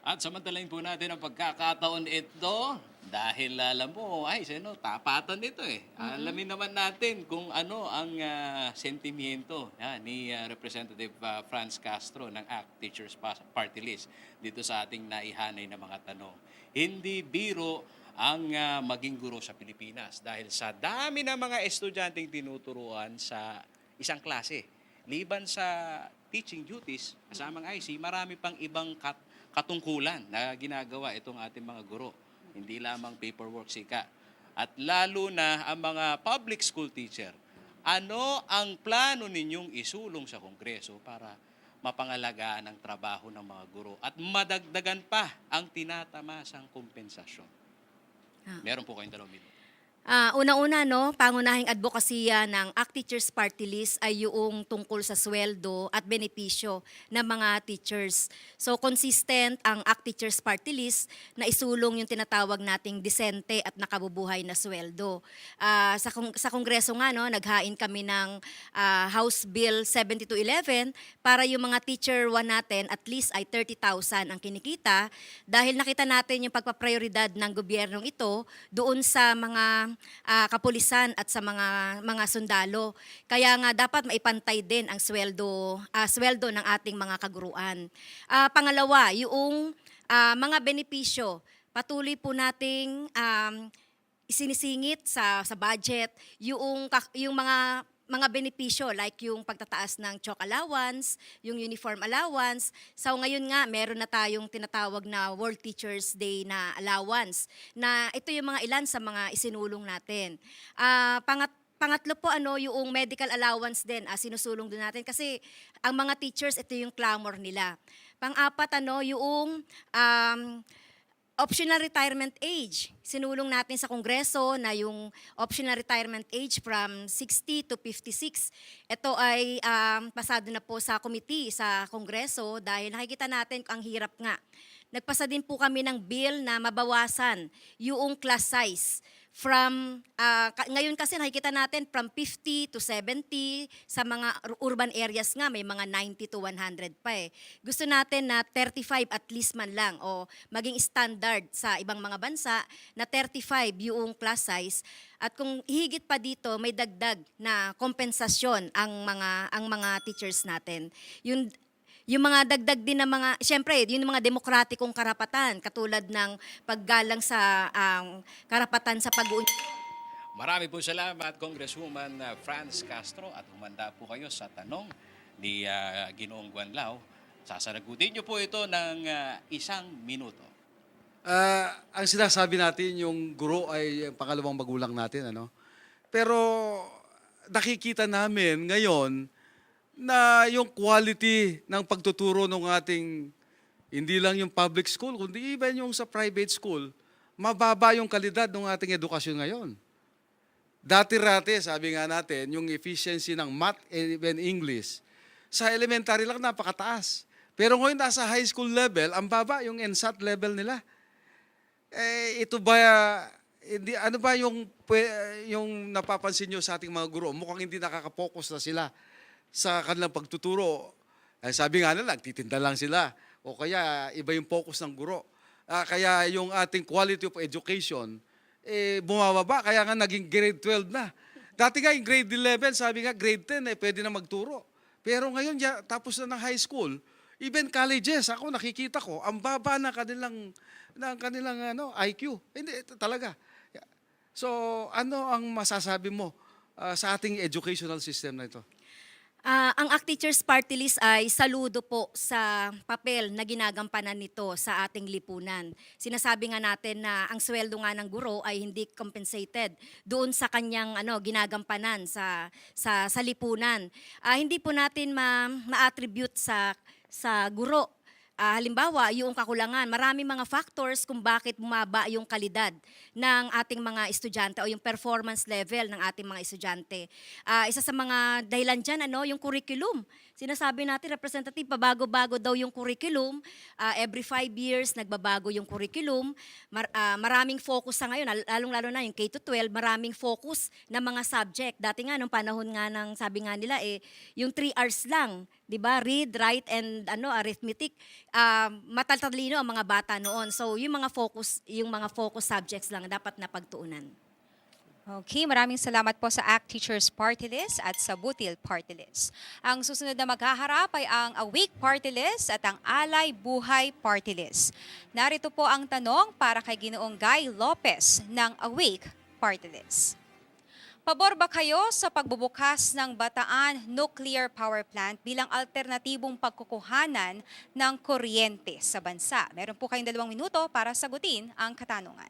At samantalahin po natin ang pagkakataon ito dahil alam mo, tapatan nito . Alamin naman natin kung ano ang sentimiento ni Representative Franz Castro ng ACT Teachers Party List dito sa ating naihanay na mga tanong. Hindi biro ang maging guro sa Pilipinas dahil sa dami ng mga estudyanteng tinuturuan sa isang klase. Liban sa teaching duties, kasamang IC, marami pang ibang katungkulan na ginagawa itong ating mga guro. Hindi lamang paperwork sika. At lalo na ang mga public school teacher. Ano ang plano ninyong isulong sa Kongreso para mapangalagaan ang trabaho ng mga guro at madagdagan pa ang tinatamasang kompensasyon? Meron po kayong 2 minuto. Una-una, no, pangunahing advokasya ng ACT Teachers Party List ay yung tungkol sa sweldo at benepisyo ng mga teachers. So consistent ang ACT Teachers Party List na isulong yung tinatawag nating disente at nakabubuhay na sweldo. Sa Kongreso nga, no, naghain kami ng House Bill 7211 para yung mga teacher 1 natin at least ay 30,000 ang kinikita dahil nakita natin yung pagpaprioridad ng gobyernong ito doon sa mga kapulisan at sa mga sundalo. Kaya nga dapat maipantay din ang sweldo ng ating mga kaguruan. Pangalawa, yung mga benepisyo. Patuloy po nating isinisingit sa budget yung mga benepisyo like yung pagtataas ng chalk allowance, yung uniform allowance. So ngayon nga, meron na tayong tinatawag na World Teachers Day na allowance na ito yung mga ilan sa mga isinulong natin. Pangatlo po yung medical allowance din sinusulong din natin kasi ang mga teachers ito yung clamor nila. Pang-apat yung optional retirement age. Sinulong natin sa Kongreso na yung optional retirement age from 60 to 56. Ito ay pasado na po sa committee sa Kongreso dahil nakikita natin ang hirap nga. Nagpasa din po kami ng bill na mabawasan yung class size. Ngayon kasi nakikita natin from 50 to 70, sa mga urban areas nga may mga 90 to 100 pa eh. Gusto natin na 35 at least man lang o maging standard sa ibang mga bansa na 35 yung class size. At kung higit pa dito, may dagdag na kompensasyon ang mga teachers natin. Yung mga dagdag din ng mga, syempre, yung mga demokratikong karapatan, katulad ng paggalang sa karapatan sa Marami po salamat, Congresswoman Franz Castro, at humanda po kayo sa tanong ni Ginoong Guanlao. Sasaragutin niyo po ito ng 1 minuto. Ang sinasabi natin, yung guro ay ang pangalawang magulang natin, ano? Pero nakikita namin ngayon na yung quality ng pagtuturo ng ating, hindi lang yung public school, kundi even yung sa private school, mababa yung kalidad ng ating edukasyon ngayon. Dati-rati, sabi nga natin, yung efficiency ng math and even English, sa elementary lang napakataas. Pero ngayon nasa high school level, ang baba yung NSAT level nila. Ito ba, ano ba yung napapansin nyo sa ating mga guro? Mukhang hindi nakaka-focus na sila sa kanilang pagtuturo. Sabi nga nila, nagtitinda lang sila. O kaya iba yung focus ng guro. Kaya yung ating quality of education, bumababa. Kaya nga naging grade 12 na. Dati nga yung grade 11, sabi nga grade 10, pwede na magturo. Pero ngayon, tapos na ng high school, even colleges, ako nakikita ko, ang baba ng kanilang IQ. Hindi, talaga. So, ano ang masasabi mo sa ating educational system na ito? Ang ACT Teachers Party List ay saludo po sa papel na ginagampanan nito sa ating lipunan. Sinasabi nga natin na ang sweldo nga ng guro ay hindi compensated doon sa kanyang ginagampanan sa lipunan. Hindi po natin ma-attribute sa guro. Halimbawa, yung kakulangan, maraming mga factors kung bakit bumaba yung kalidad ng ating mga estudyante o yung performance level ng ating mga estudyante. Isa sa mga dahilan dyan, yung curriculum. Sinasabi natin, representative, pabago-bago daw yung curriculum. Every 5 years, nagbabago yung curriculum. Maraming focus sa ngayon, lalong-lalo na yung K-12, maraming focus na mga subject. Dati nga, nung panahon nga ng, sabi nga nila, yung 3 hours lang, di ba? Read, write, and arithmetic. Matatalino ang mga bata noon. So, yung mga focus subjects lang dapat na pagtuunan. Okay, maraming salamat po sa ACT Teachers Party List at sa Butil Party List. Ang susunod na maghaharap ay ang Awake Party List at ang Alay Buhay Party List. Narito po ang tanong para kay Ginoong Guy Lopez ng Awake Party List. Pabor ba kayo sa pagbubukas ng Bataan Nuclear Power Plant bilang alternatibong pagkukuhanan ng kuryente sa bansa? Meron po kayong 2 minuto para sagutin ang katanungan.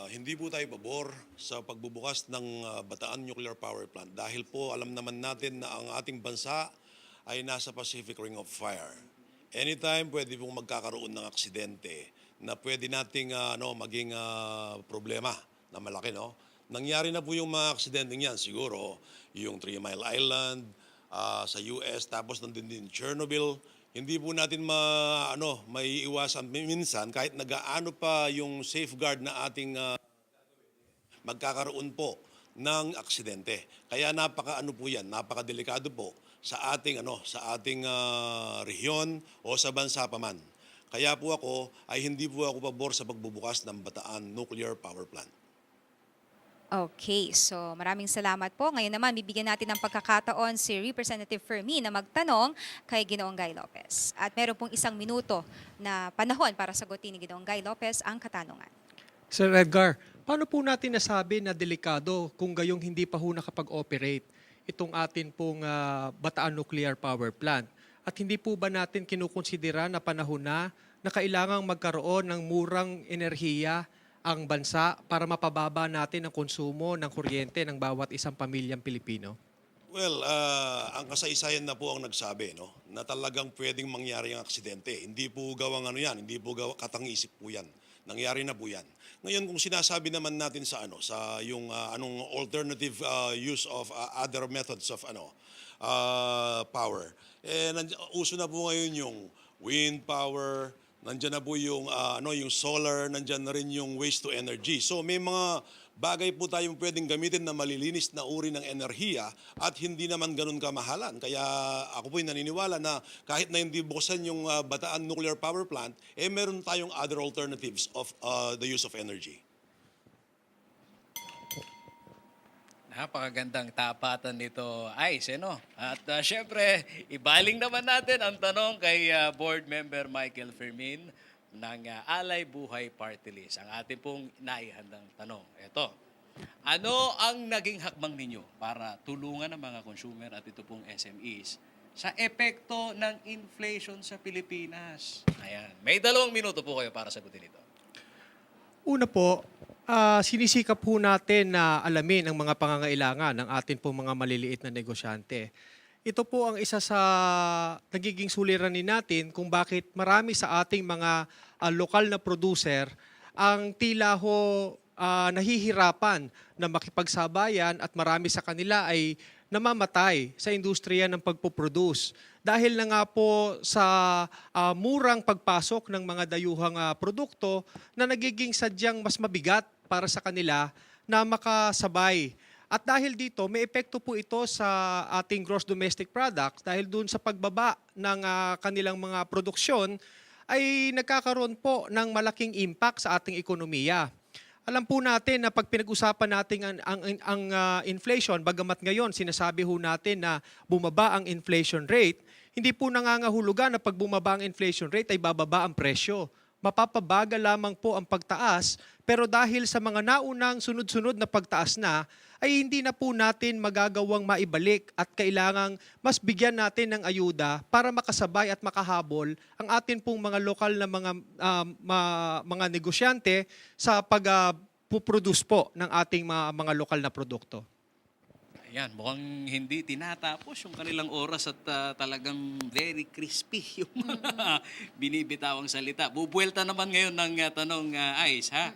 Hindi po tayo pabor sa pagbubukas ng Bataan Nuclear Power Plant dahil po alam naman natin na ang ating bansa ay nasa Pacific Ring of Fire. Anytime pwede pong magkakaroon ng aksidente na pwede nating maging problema na malaki, no? Nangyari na po yung mga aksidente niyan. Siguro, yung 3 Mile Island sa US, tapos nandun din Chernobyl. Hindi po natin may iwasan minsan kahit nagaano pa yung safeguard na ating magkakaroon po ng aksidente. Kaya napakadelikado po sa ating rehiyon o sa bansa pa man. Kaya po hindi po ako pabor sa pagbubukas ng Bataan Nuclear Power Plant. Okay, so maraming salamat po. Ngayon naman, bibigyan natin ng pagkakataon si Representative Fermin na magtanong kay Ginoong Guy Lopez. At meron pong 1 minuto na panahon para sagutin ni Ginoong Guy Lopez ang katanungan. Sir Edgar, paano po natin nasabi na delikado kung gayong hindi pa ho nakapag-operate itong atin pong Bataan Nuclear Power Plant? At hindi po ba natin kinukonsidera na panahon na kailangang magkaroon ng murang enerhiya ang bansa para mapababa natin ang konsumo ng kuryente ng bawat isang pamilyang Pilipino? Well, ang kasaysayan na po ang nagsabi, no, na talagang pwedeng mangyari ang aksidente. Hindi po gawang hindi po katang-isip po yan. Nangyari na po yan. Ngayon, kung sinasabi naman natin sa yung anong alternative use of other methods of power, uso na po ngayon yung wind power, nandiyan na po yung yung solar, nandiyan na rin yung waste to energy. So may mga bagay po tayong pwedeng gamitin na malilinis na uri ng enerhiya at hindi naman ganun kamahalan. Kaya ako po'y naniniwala na kahit na hindi buksan yung Bataan Nuclear Power Plant, meron tayong other alternatives of the use of energy. Napakagandang tapatan nito, Ice, no? At syempre, ibaling naman natin ang tanong kay Board Member Michael Fermin ng Alay Buhay Party List. Ang ating pong naihandang tanong. Ito, ano ang naging hakbang ninyo para tulungan ang mga consumer at ito pong SMEs sa epekto ng inflation sa Pilipinas? Ayan, may 2 minuto po kayo para sagutin ito. Una po, sinisikap po natin na alamin ang mga pangangailangan ng atin pong mga maliliit na negosyante. Ito po ang isa sa nagiging suliranin natin kung bakit marami sa ating mga lokal na producer ang tila ho nahihirapan na makipagsabayan at marami sa kanila ay namamatay sa industriya ng pagpoproduce. Dahil na nga po sa murang pagpasok ng mga dayuhang produkto na nagiging sadyang mas mabigat para sa kanila na makasabay. At dahil dito, may epekto po ito sa ating gross domestic products dahil dun sa pagbaba ng kanilang mga produksyon ay nagkakaroon po ng malaking impact sa ating ekonomiya. Alam po natin na pag pinag-usapan natin ang inflation, bagamat ngayon sinasabi ho natin na bumaba ang inflation rate, hindi po nangangahulugan na pag bumaba ang inflation rate ay bababa ang presyo. Mapapabagal lamang po ang pagtaas, pero dahil sa mga naunang sunod-sunod na pagtaas na, ay hindi na po natin magagawang maibalik at kailangang mas bigyan natin ng ayuda para makasabay at makahabol ang atin pong mga lokal na mga negosyante sa pag-produce po ng ating mga lokal na produkto. Ayan, mukhang hindi tinatapos yung kanilang oras at talagang very crispy yung mga binibitawang salita. Bubuelta naman ngayon ng tanong, Ice, ha?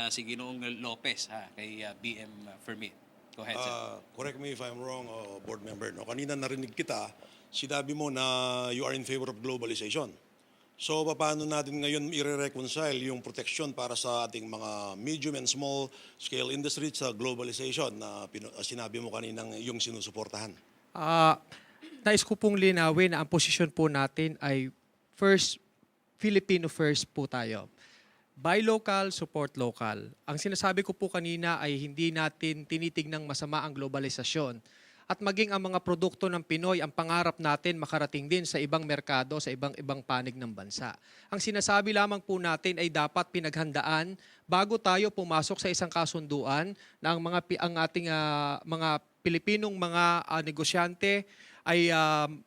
Si Ginoong Lopez, ha? Kay BM Fermin. Go ahead, sir. Correct me if I'm wrong, board member. No? Kanina narinig kita, sinabi mo na you are in favor of globalization. So, paano natin ngayon i-reconcile yung protection para sa ating mga medium and small scale industry sa globalization na sinabi mo kaninang yung sinusuportahan? Nais ko pong linawin na ang posisyon po natin ay first, Filipino first po tayo. Buy local, support local. Ang sinasabi ko po kanina ay hindi natin tinitignang masama ang globalisasyon. At maging ang mga produkto ng Pinoy, ang pangarap natin makarating din sa ibang merkado, sa ibang panig ng bansa. Ang sinasabi lamang po natin ay dapat pinaghandaan bago tayo pumasok sa isang kasunduan na ang ating mga Pilipinong mga negosyante ay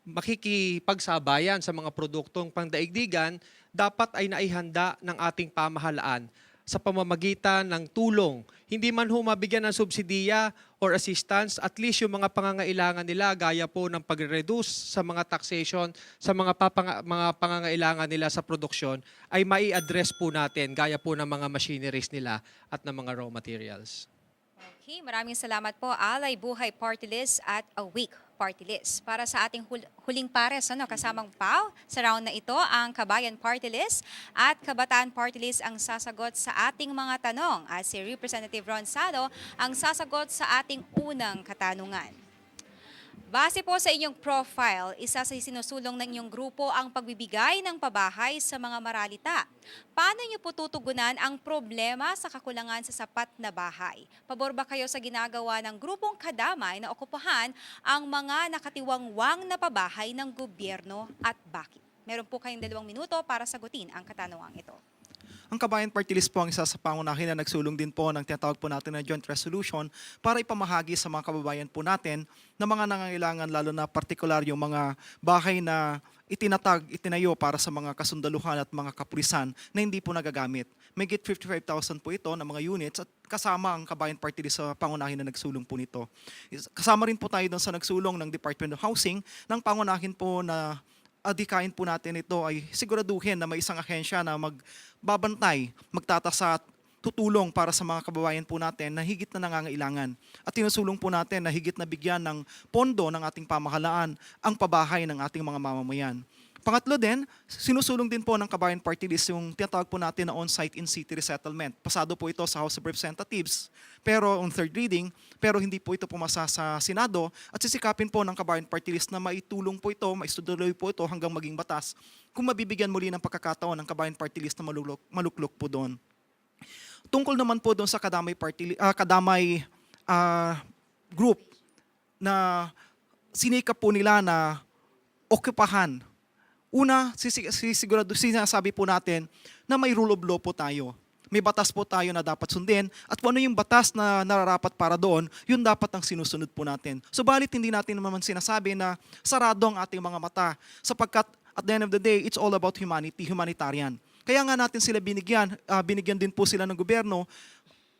makikipagsabayan sa mga produktong pangdaigdigan, dapat ay naihanda ng ating pamahalaan sa pamamagitan ng tulong. Hindi man ho mabigyan ng subsidiya or assistance, at least yung mga pangangailangan nila gaya po ng pag-reduce sa mga taxation, sa mga pangangailangan nila sa produksyon, ay mai-address po natin gaya po ng mga machineries nila at ng mga raw materials. Okay, maraming salamat po Alay Buhay Party List at Awake Party List. Para sa ating huling pares, kasamang PAW sa round na ito, ang Kabayan Party List at Kabataan Party List ang sasagot sa ating mga tanong at si Representative Ron Salo ang sasagot sa ating unang katanungan. Base po sa inyong profile, isa sa sinusulong ng inyong grupo ang pagbibigay ng pabahay sa mga maralita. Paano niyo po tutugunan ang problema sa kakulangan sa sapat na bahay? Pabor ba kayo sa ginagawa ng grupong kadamay na okupahan ang mga nakatiwangwang na pabahay ng gobyerno at bakit? Meron po kayong 2 minuto para sagutin ang katanungang ito. Ang Kabayan Party List po ang isa sa pangunahin na nagsulong din po ng tinatawag po natin na joint resolution para ipamahagi sa mga kababayan po natin na mga nangangailangan, lalo na partikular yung mga bahay na itinayo para sa mga kasundaluhan at mga kapulisan na hindi po nagagamit. May 55,000 po ito na mga units at kasama ang Kabayan Party List sa pangunahin na nagsulong po nito. Kasama rin po tayo doon sa nagsulong ng Department of Housing ng pangunahin po na adikain po natin ito ay siguraduhin na may isang ahensya na magbabantay, magtatasa at tutulong para sa mga kababayan po natin na higit na nangangailangan. At tinusulong po natin na higit na bigyan ng pondo ng ating pamahalaan ang pabahay ng ating mga mamamayan. Pangatlo din, sinusulong din po ng Kabayan Party List yung tinatawag po natin na on-site in-city resettlement. Pasado po ito sa House of Representatives, pero on third reading, pero hindi po ito pumasa sa Senado at sisikapin po ng Kabayan Party List na maitulong po ito, maistuduloy po ito hanggang maging batas kung mabibigyan muli ng pagkakataon ng Kabayan Party List na maluklok po doon. Tungkol naman po doon sa Kadamay group na sinikap po nila na okupahan. Una, sinasabi po natin na may rule of law po tayo. May batas po tayo na dapat sundin at kung ano yung batas na nararapat para doon, yun dapat ang sinusunod po natin. Subalit hindi natin naman sinasabi na sarado ang ating mga mata sapagkat at the end of the day, it's all about humanitarian. Kaya nga natin sila binigyan din po sila ng gobyerno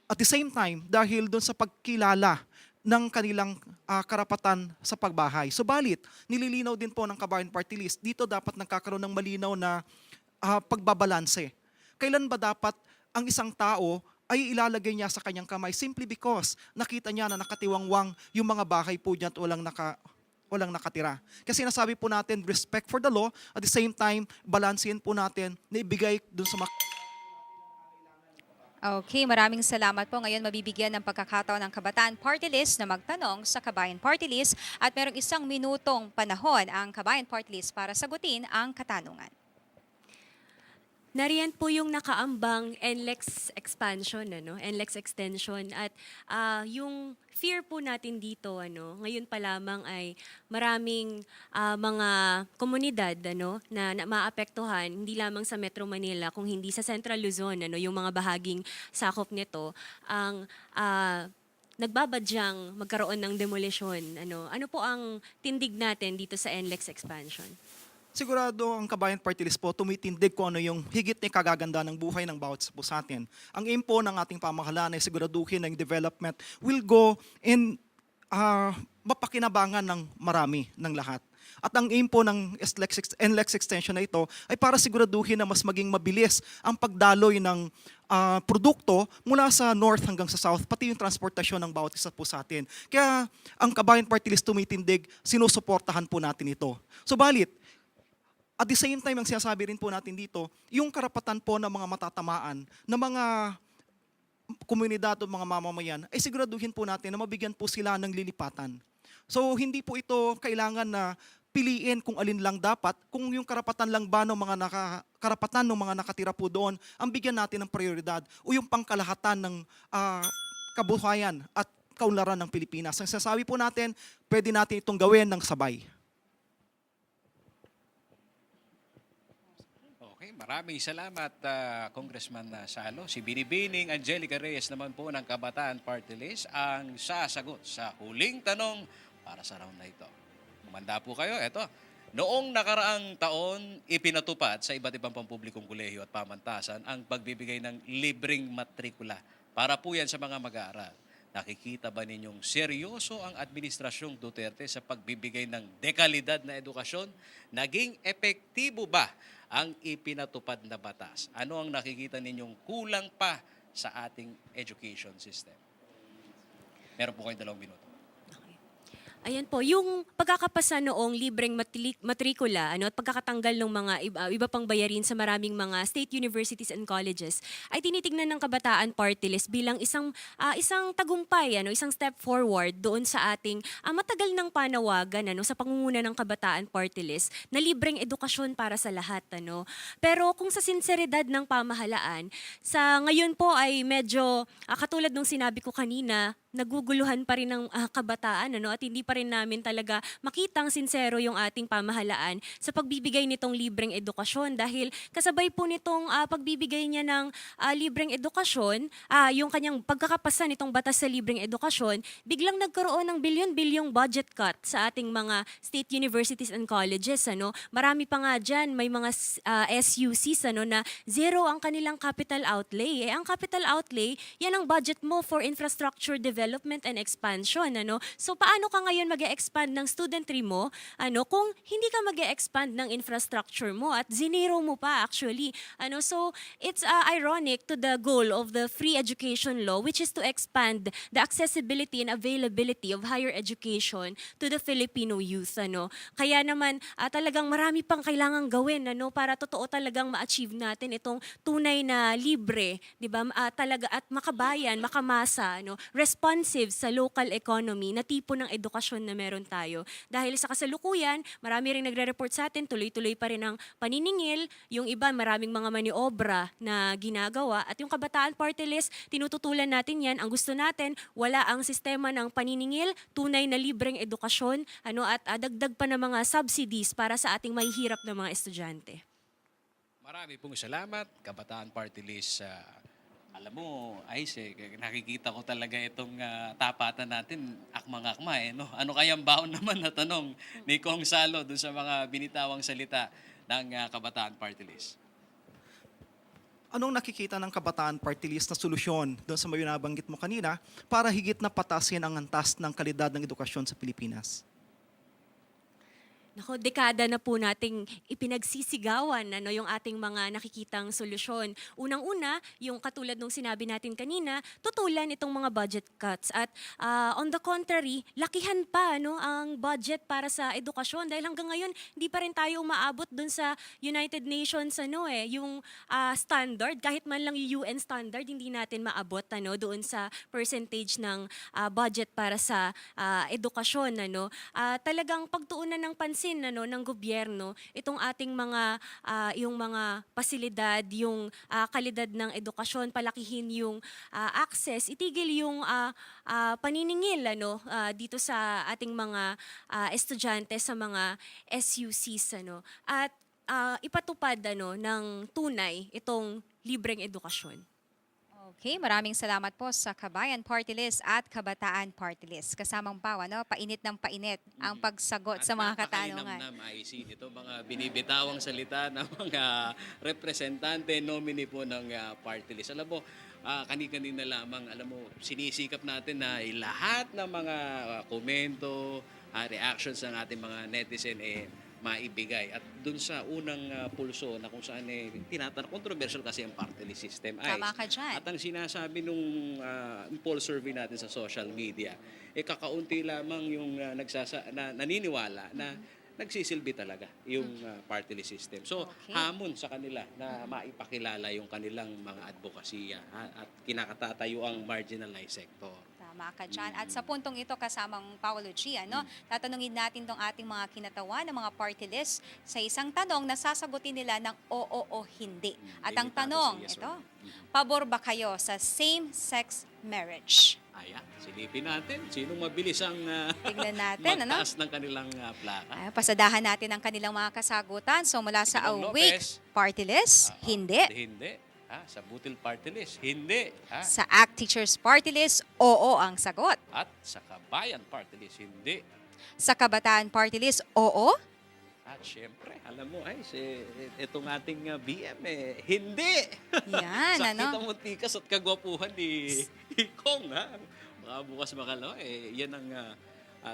at the same time dahil doon sa pagkilala ng kanilang karapatan sa pagbahay. Subalit, nililinaw din po ng Kabayan Party List, dito dapat nagkakaroon ng malinaw na pagbabalanse. Kailan ba dapat ang isang tao ay ilalagay niya sa kanyang kamay simply because nakita niya na nakatiwangwang yung mga bahay po niya at walang nakatira. Kasi nasabi po natin, respect for the law, at the same time, balansehin po natin na ibigay dun sa mga Okay, maraming salamat po. Ngayon mabibigyan ng pagkakataon ng Kabataan Party List na magtanong sa Kabayan Party List at merong 1 minutong panahon ang Kabayan Party List para sagutin ang katanungan. Nariyan po yung nakaambang NLEX expansion, NLEX extension at yung fear po natin dito, ngayon pa lamang ay maraming mga komunidad na maapektuhan, hindi lamang sa Metro Manila, kung hindi sa Central Luzon, yung mga bahaging sakop nito, ang nagbabadyang magkaroon ng demolisyon. Ano po ang tindig natin dito sa NLEX expansion? Sigurado ang Kabayan Party List po tumitindig kung ano yung higit na kagaganda ng buhay ng bawat isa po sa atin. Ang aim po ng ating pamahalaan ay siguraduhin na yung development will go in mapakinabangan ng marami ng lahat. At ang aim po ng NLEX extension na ito ay para siguraduhin na mas maging mabilis ang pagdaloy ng produkto mula sa north hanggang sa south, pati yung transportasyon ng bawat isa po sa atin. Kaya ang Kabayan Party List tumitindig, sinusuportahan po natin ito. Subalit, at the same time, ang sinasabi rin po natin dito, yung karapatan po ng mga matatamaan, ng mga komunidad o mga mamamayan, ay siguraduhin po natin na mabigyan po sila ng lilipatan. So hindi po ito kailangan na piliin kung alin lang dapat, kung yung karapatan lang ba ng mga karapatan ng mga nakatira po doon, ang bigyan natin ng prioridad o yung pangkalahatan ng kabuhayan at kaunlaran ng Pilipinas. Ang sinasabi po natin, pwede natin itong gawin ng sabay. Maraming salamat, Congressman Salo. Si Binibining Angelica Reyes naman po ng Kabataan Party List ang sasagot sa huling tanong para sa round na ito. Kumanda po kayo. Eto, noong nakaraang taon, ipinatupad sa iba't ibang pampublikong kolehiyo at pamantasan ang pagbibigay ng libreng matrikula para po yan sa mga mag-aaral. Nakikita ba ninyong seryoso ang Administrasyong Duterte sa pagbibigay ng dekalidad na edukasyon? Naging epektibo ba ang ipinatupad na batas? Ano ang nakikita ninyong kulang pa sa ating education system? Meron po kayong 2 minuto. Ayan po, yung pagkakapasa noong libreng matrikula at pagkakatanggal ng mga iba pang bayarin sa maraming mga state universities and colleges ay tinitignan ng Kabataan Party List bilang isang tagumpay, isang step forward doon sa ating matagal ng panawagan sa pangunguna ng Kabataan Party List na libreng edukasyon para sa lahat. Pero kung sa sinseridad ng pamahalaan, sa ngayon po ay medyo katulad ng sinabi ko kanina, naguguluhan pa rin ng kabataan at hindi pa rin namin talaga makitang sincero yung ating pamahalaan sa pagbibigay nitong libreng edukasyon dahil kasabay po nitong pagbibigay niya ng libreng edukasyon, yung kanyang pagkakapasa nitong batas sa libreng edukasyon, biglang nagkaroon ng bilyon-bilyong budget cut sa ating mga state universities and colleges. Marami pa nga dyan, may mga SUCs na zero ang kanilang capital outlay. Ang capital outlay, yan ang budget mo for infrastructure development and expansion. So paano ka ngayon mag-e-expand ng studentry mo kung hindi ka mag-e-expand ng infrastructure mo at zinero mo pa actually. So it's ironic to the goal of the free education law, which is to expand the accessibility and availability of higher education to the Filipino youth. Kaya naman talagang marami pang kailangang gawin para totoo talagang ma-achieve natin itong tunay na libre, 'di ba? Talaga at makabayan, makamasa, responsive sa local economy na tipo ng edukasyon na meron tayo. Dahil sa kasalukuyan, marami ring nagre-report sa atin, tuloy-tuloy pa rin ang paniningil, yung iba maraming mga maniobra na ginagawa at yung Kabataan Party List, tinututulan natin yan. Ang gusto natin, wala ang sistema ng paniningil, tunay na libreng edukasyon at dagdag pa ng mga subsidies para sa ating mahihirap na mga estudyante. Marami pong salamat, Kabataan Party List. Alam mo, Aise, nakikita ko talaga itong tapatan natin, akmang-akma Ano kayang baon naman na tanong ni Kong Salo dun sa mga binitawang salita ng Kabataan Party List? Anong nakikita ng Kabataan Party List na solusyon doon sa mga binabanggit mo kanina para higit na patasin ang antas ng kalidad ng edukasyon sa Pilipinas? Nako, dekada na po nating ipinagsisigawan yung ating mga nakikitang solusyon. Unang-una, yung katulad ng sinabi natin kanina, tutulan itong mga budget cuts. At on the contrary, lakihan pa ang budget para sa edukasyon dahil hanggang ngayon hindi pa rin tayo umaabot dun sa United Nations yung standard, kahit man lang yung UN standard, hindi natin maabot doon sa percentage ng budget para sa edukasyon. Talagang pagtuunan ng pansin ng gobyerno itong ating mga yung mga pasilidad, yung kalidad ng edukasyon, palakihin yung access, itigil yung paniningil dito sa ating mga estudyante sa mga SUCs at ipatupad ng tunay itong libreng edukasyon. Okay, maraming salamat po sa Kabayan Party List at Kabataan Party List. Kasamang bawa, painit ng painit ang pagsagot sa mga katanungan. At napakalinamnam, IC, ito mga binibitawang salita ng mga representante, nominee po ng party list. Alam mo, kani-kanina lamang, sinisikap natin na lahat ng mga komento, reactions ng ating mga netizen maibigay. At dun sa unang pulso na kung saan tinatanong, controversial kasi ang party list system. Tama ka dyan. At ang sinasabi nung poll survey natin sa social media, kakaunti lamang yung naniniwala na nagsisilbi talaga yung party list system. So, Okay. hamon sa kanila na maipakilala yung kanilang mga advokasya at kinakatatayuang ang marginalized sector. Tama ka dyan. At sa puntong ito, kasamang Paolo G, tatanungin natin tong ating mga kinatawan ng mga party list sa isang tanong na sasagutin nila ng oo o hindi. At ang Limitado tanong, sa yes or ito, no. pabor ba kayo sa same-sex marriage? Ayan, silipin natin. Sinong mabilis ang Tignan natin, magtaas ng kanilang plaka? Pasadahan natin ang kanilang mga kasagutan. So mula sa Digong Awake Lopez. Party List, hindi. Hindi. Sa Butil Party List, hindi. Sa ACT Teachers Party List, oo ang sagot. At sa Kabayan Party List, hindi. Sa Kabataan Party List, oo. At syempre, alam mo, itong ating BM, hindi. Yan, Sakit ang muntikas at kagwapuhan ni Kong, Baka bukas makalawa, yan ang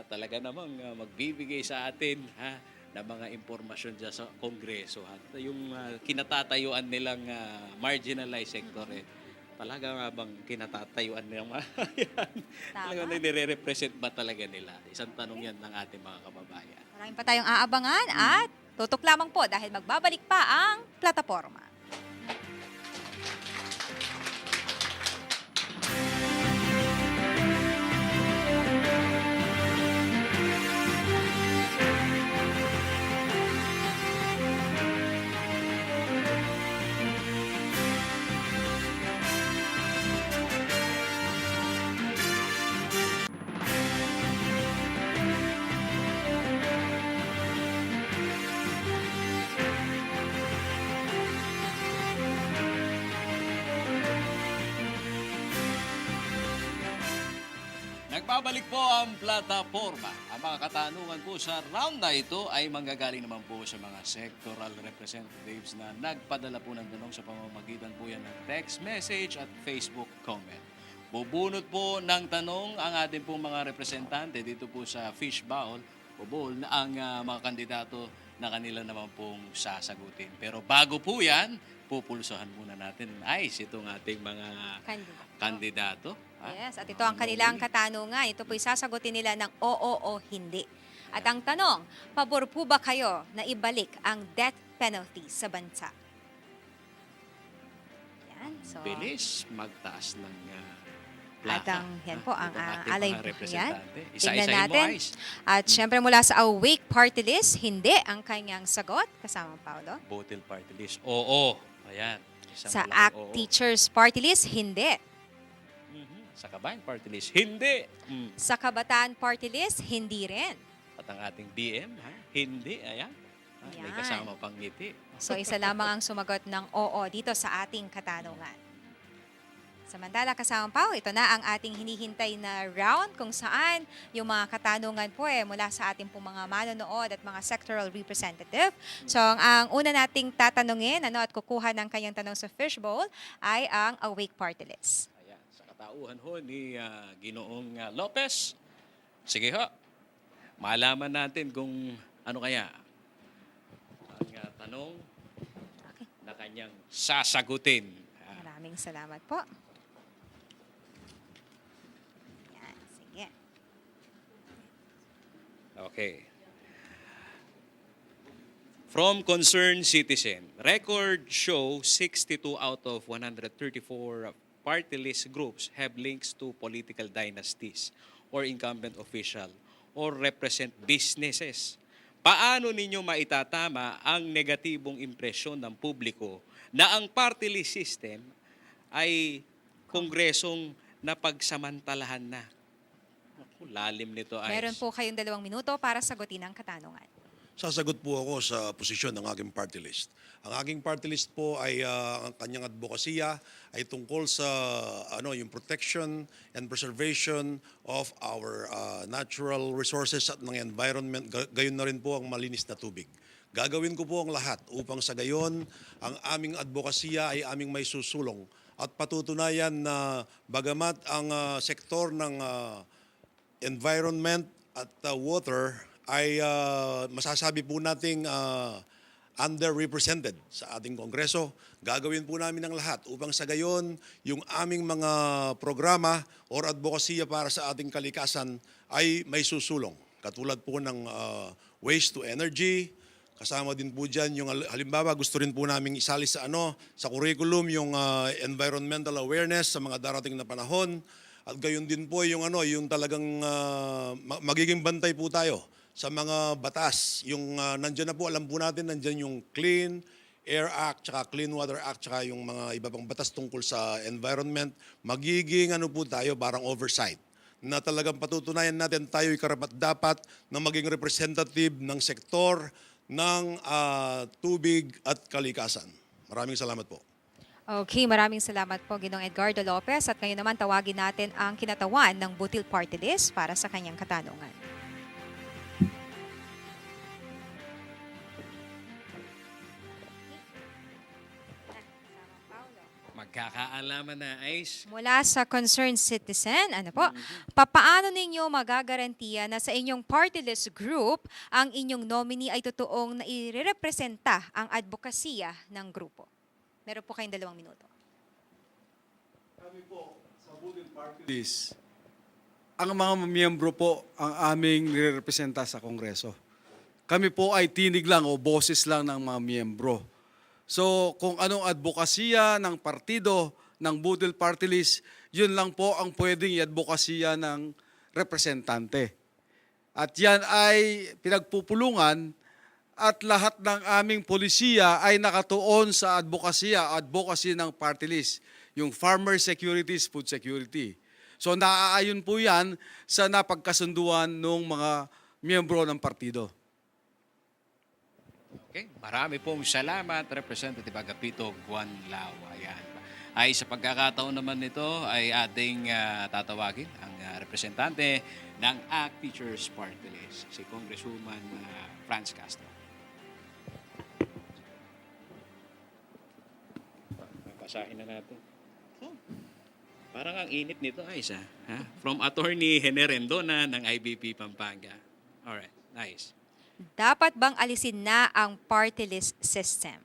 talaga namang magbibigay sa atin, na mga impormasyon dyan sa Kongreso. At yung kinatatayuan nilang marginalized sector, talaga nga bang kinatatayuan ng mga yan? Talagang Tama. nire-represent ba talaga nila? Isang tanong yan ng ating mga kababayan. Maraming pa tayong aabangan at tutok lamang po dahil magbabalik pa ang plataforma. Nagbabalik po ang plataforma. Ang mga katanungan po sa round na ito ay manggagaling naman po sa mga sectoral representatives na nagpadala po ng tanong sa pamamagitan po yan ng text message at Facebook comment. Bubunot po ng tanong ang ating pong mga representante dito po sa Fishbowl na ang mga kandidato na kanila naman pong sasagutin. Pero bago po yan, pupulsohan muna natin itong ating mga kandidato. Yes, at ito ang kanilang katanungan. Ito po'y sasagutin nila ng oo o hindi. At ang tanong, pabor po ba kayo na ibalik ang death penalty sa bansa? Yan, so... Bilis magtaas ng At plaka. yan po ang Itong ating alay mga po yan. representante. Tingnan Isa-isahin mo, natin. Ice. At syempre mula sa Awake Party List, hindi ang kanyang sagot. Kasama Paolo. Botil Party List. Oo. Ayan. Isang Sa malaking ACT oo. Teachers Party List, hindi. Sa Kabayan Party List. Hindi. Sa Kabataan Party List, hindi rin. At ang ating BM, hindi. Ayan. May Ayan. kasama pang ngiti. So isa lamang ang sumagot ng oo dito sa ating katanungan. Samantala kasama pa, ito na ang ating hinihintay na round kung saan yung mga katanungan po mula sa ating pong mga manonood at mga sectoral representative. So ang una nating tatanungin at kukuha ng kanyang tanong sa Fishbowl ay ang Awake Party List. Ayan. Sa katauhan ho ni Ginoong Lopez. Sige ho. Malaman natin kung ano kaya ang tanong na kanyang sasagutin. Maraming salamat po. Yan, sige. Okay. From Concerned Citizen, record show 62 out of 134 party list groups have links to political dynasties or incumbent official or represent businesses. Paano ninyo maitatama ang negatibong impresyon ng publiko na ang party list system ay kongresong napagsamantalahan na? Naku, lalim nito, Ice. Meron po kayong 2 minuto para sagutin ang katanungan. Sasagot po ako sa posisyon ng aking party list. Ang aking party list po ay ang kanyang advokasya ay tungkol sa yung protection and preservation of our natural resources at ng environment, gayon na rin po ang malinis na tubig. Gagawin ko po ang lahat upang sa gayon ang aming advokasya ay aming may susulong at patutunayan na bagamat ang sektor ng environment at water ay masasabi po nating underrepresented sa ating Kongreso. Gagawin po namin ang lahat upang sa gayon yung aming mga programa or advokasya para sa ating kalikasan ay may susulong. Katulad po ng waste to energy, kasama din po dyan yung halimbawa gusto rin po namin isali sa sa curriculum yung environmental awareness sa mga darating na panahon at gayon din po yung yung talagang magiging bantay po tayo sa mga batas. Yung nandiyan na po, alam po natin, nandiyan yung Clean Air Act, tsaka Clean Water Act, tsaka yung mga iba pang batas tungkol sa environment. Magiging po tayo, parang oversight, na talagang patutunayan natin tayo'y karapat-dapat na maging representative ng sektor ng tubig at kalikasan. Maraming salamat po. Okay, maraming salamat po Ginoong Edgardo Lopez at ngayon naman tawagin natin ang kinatawan ng Butil Party List para sa kanyang katanungan. Magkakaalaman na, Ice. Mula sa Concerned Citizen, papaano ninyo magagarantiya na sa inyong party list group, ang inyong nominee ay totoong na irerepresenta ang advokasya ng grupo? Meron po kayong 2 minuto. List, ang mga miyembro po ang aming nirepresenta sa Kongreso. Kami po ay tinig lang o boses lang ng mga miyembro. So kung anong advokasya ng partido, ng Budol Party List, yun lang po ang pwedeng i-advokasya ng representante. At yan ay pinagpupulungan at lahat ng aming polisiya ay nakatuon sa advocacy ng party list, yung farmer securities, food security. So naaayon po yan sa napagkasunduan ng mga miyembro ng partido. Okay, marami pong salamat, Representative Agapito Guanlao. Ayan. Ay sa pagkakataon naman nito ay ating tatawagin ang representante ng ACT Teachers Party List, si Congresswoman Franz Castro. Basahin na natin. Parang ang init nito, Aysa. Ha? From Attorney Hene Rendona ng IBP Pampanga. Alright, nice. Dapat bang alisin na ang party list system?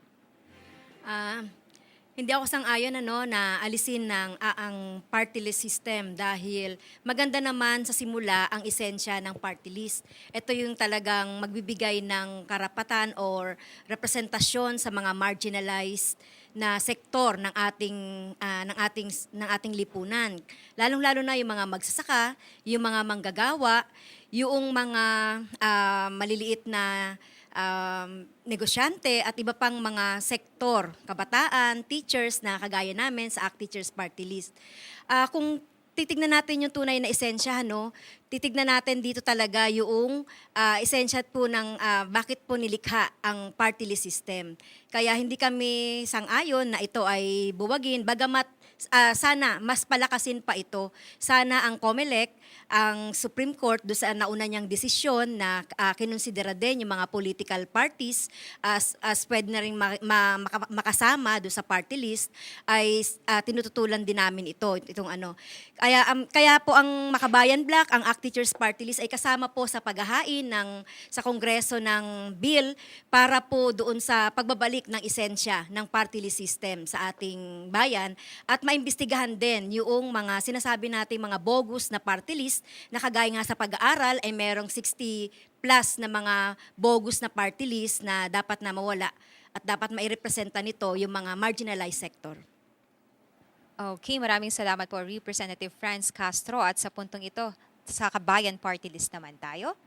Hindi ako sang-ayon na alisin ang party list system dahil maganda naman sa simula ang esensya ng party list. Ito yung talagang magbibigay ng karapatan or representasyon sa mga marginalized na sektor ng ating lipunan. Lalong-lalo na yung mga magsasaka, yung mga manggagawa, yung mga maliliit na negosyante at iba pang mga sektor, kabataan, teachers na kagaya namin sa ACT Teachers Party List. Kung titignan natin yung tunay na esensya, titignan natin dito talaga yung esensya po ng bakit po nilikha ang party list system. Kaya hindi kami sang-ayon na ito ay buwagin, bagamat sana mas palakasin pa ito. Sana ang COMELEC, ang Supreme Court, doon sa nauna niyang desisyon na kinonsidera din yung mga political parties as pwede na rin makasama doon sa party list, ay tinututulan din namin itong ano. Kaya po ang Makabayan Bloc, ang ACT Teachers Party List ay kasama po sa paghahain sa Kongreso ng bill para po doon sa pagbabalik ng esensya ng party list system sa ating bayan at maimbestigahan din yung mga sinasabi nating mga bogus na party list na kagaya nga sa pag-aaral ay merong 60 plus na mga bogus na party list na dapat na mawala at dapat mairepresenta nito yung mga marginalized sector. Okay, maraming salamat po Representative Franz Castro at sa puntong ito, sa Kabayan Party List naman tayo.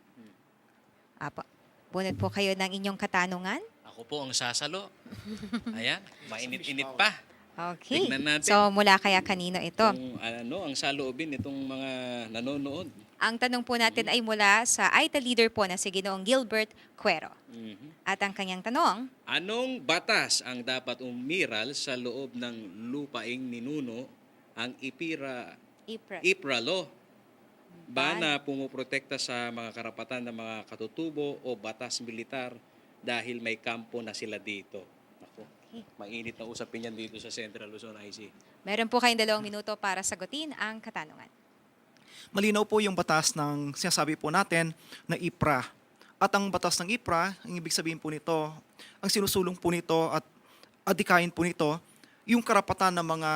Bunot po kayo ng inyong katanungan. Ako po ang sasalo. Ayan, mainit-init pa. Okay. Tignan natin. So mula kaya kanino ito? Kung ang saloobin itong mga nanonood. Ang tanong po natin ay mula sa AITA leader po na si Ginoong Gilbert Cuero. At ang kanyang tanong, Anong batas ang dapat umiral sa loob ng lupaing ninuno ang IPRA law? Ba na pumuprotekta sa mga karapatan ng mga katutubo o batas militar dahil may kampo na sila dito? Ako, mainit na usapin yan dito sa Central Luzon, IC. meron po kayong 2 minuto para sagutin ang katanungan. Malinaw po yung batas ng sinasabi po natin na IPRA. At ang batas ng IPRA, ang ibig sabihin po nito, ang sinusulong po nito at adikain po nito, yung karapatan ng mga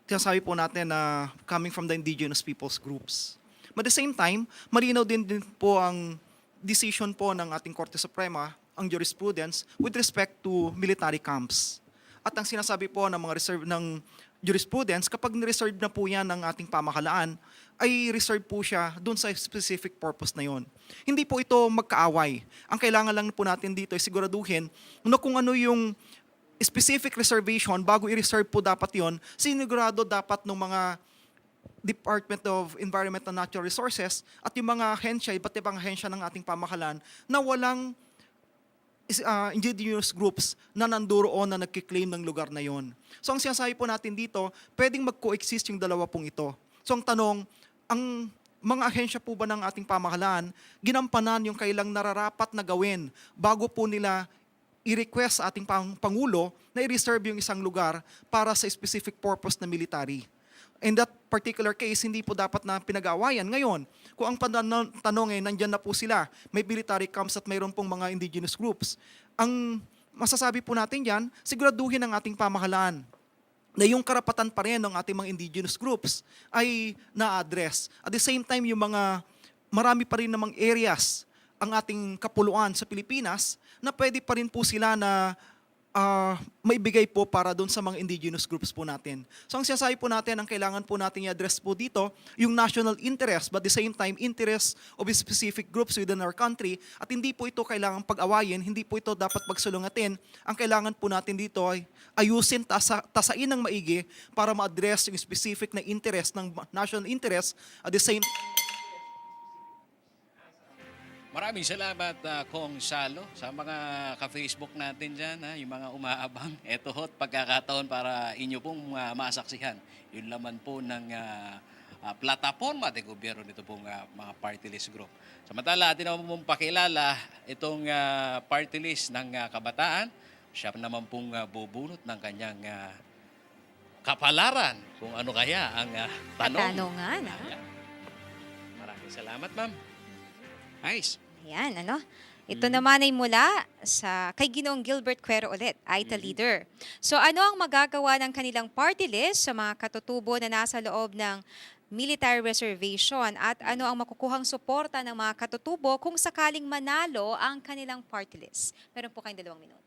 sinasabi po natin na coming from the indigenous peoples groups. But at the same time, malinaw din po ang decision po ng ating Korte Suprema, ang jurisprudence, with respect to military camps. At ang sinasabi po ng mga reserve ng jurisprudence, kapag ni-reserve na po yan ng ating pamahalaan, ay reserve po siya doon sa specific purpose na yon. Hindi po ito magkaaway. Ang kailangan lang po natin dito ay siguraduhin na kung ano yung specific reservation, bago i-reserve po dapat yon, sinigurado dapat ng mga Department of Environment and Natural Resources at yung mga ahensya, iba't ibang ahensya ng ating pamahalaan na walang indigenous groups na nandoon na nagkiklaim ng lugar na yon. So ang sinasabi po natin dito, pwedeng mag-coexist yung dalawa pong ito. So ang tanong, ang mga ahensya po ba ng ating pamahalaan, ginampanan yung kailang nararapat na gawin bago po nila i-request sa ating Pangulo na i-reserve yung isang lugar para sa specific purpose na military. In that particular case, hindi po dapat na pinag-aawayan. Ngayon, kung ang tanong ay nandyan na po sila, may military camps at mayroon pong mga indigenous groups, ang masasabi po natin dyan, siguraduhin ang ating pamahalaan na yung karapatan pa rin ng ating mga indigenous groups ay na-address. At the same time, yung mga marami pa rin namang areas ang ating kapuluan sa Pilipinas na pwede pa rin po sila na maibigay po para doon sa mga indigenous groups po natin. So ang sinasabi po natin, ang kailangan po natin i-address po dito, yung national interest, but at the same time, interest of specific groups within our country, at hindi po ito kailangan pag-awayin, hindi po ito dapat pagsulungatin. Ang kailangan po natin dito ay ayusin, tasain ng maigi para ma-address yung specific na interest ng national interest, at the same Maraming salamat, Kong Salo, sa mga ka-Facebook natin dyan, yung mga umaabang. Ito hot, pagkakataon para inyo pong masaksihan. Yun laman po ng plataforma de gobyerno nito pong mga party list group. Samantala, atin naman pong pakilala itong party list ng kabataan. Siya naman pong bubunot ng kanyang kapalaran kung ano kaya ang tanong. Katanungan, Maraming salamat, ma'am. Nice. Ayan, Ito naman ay mula kay Ginoong Gilbert Cuero ulit, AITA leader. So ano ang magagawa ng kanilang party list sa mga katutubo na nasa loob ng military reservation at ano ang makukuhang suporta ng mga katutubo kung sakaling manalo ang kanilang party list? Meron po kayong 2 minuto.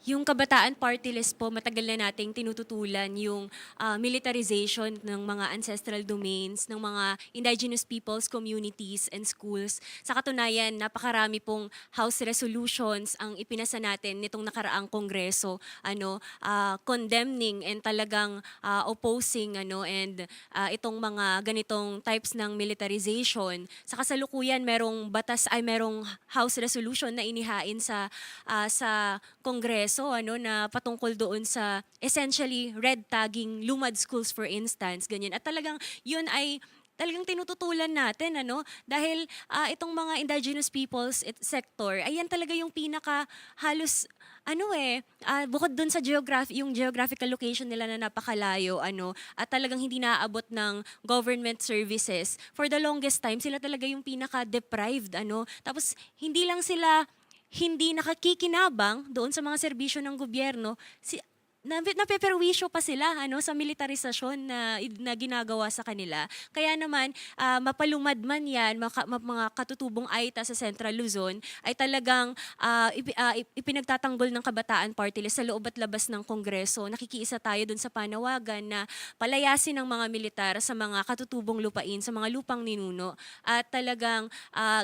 Yung Kabataan Party List po, matagal na nating tinututulan yung militarization ng mga ancestral domains, ng mga indigenous peoples, communities, and schools. Sa katunayan, napakarami pong House resolutions ang ipinasa natin nitong nakaraang Kongreso, condemning and talagang opposing and itong mga ganitong types ng militarization. Sa kasalukuyan, merong House resolution na inihain sa Kongreso na patungkol doon sa essentially red tagging lumad schools for instance, ganyan. At talagang yun ay talagang tinututulan natin dahil itong mga indigenous peoples sector ayan talaga yung pinaka halos bukod doon sa yung geographical location nila na napakalayo at talagang hindi naaabot ng government services. For the longest time sila talaga yung pinaka deprived tapos hindi nakakikinabang doon sa mga serbisyo ng gobyerno, napeperwisyo pa sila sa militarisasyon na ginagawa sa kanila. Kaya naman, mapalumad man yan, mga katutubong AITA sa Central Luzon, ay talagang ipinagtatanggol ng Kabataan Party List sa loob at labas ng Kongreso. Nakikiisa tayo doon sa panawagan na palayasin ng mga militar sa mga katutubong lupain, sa mga lupang ninuno, at talagang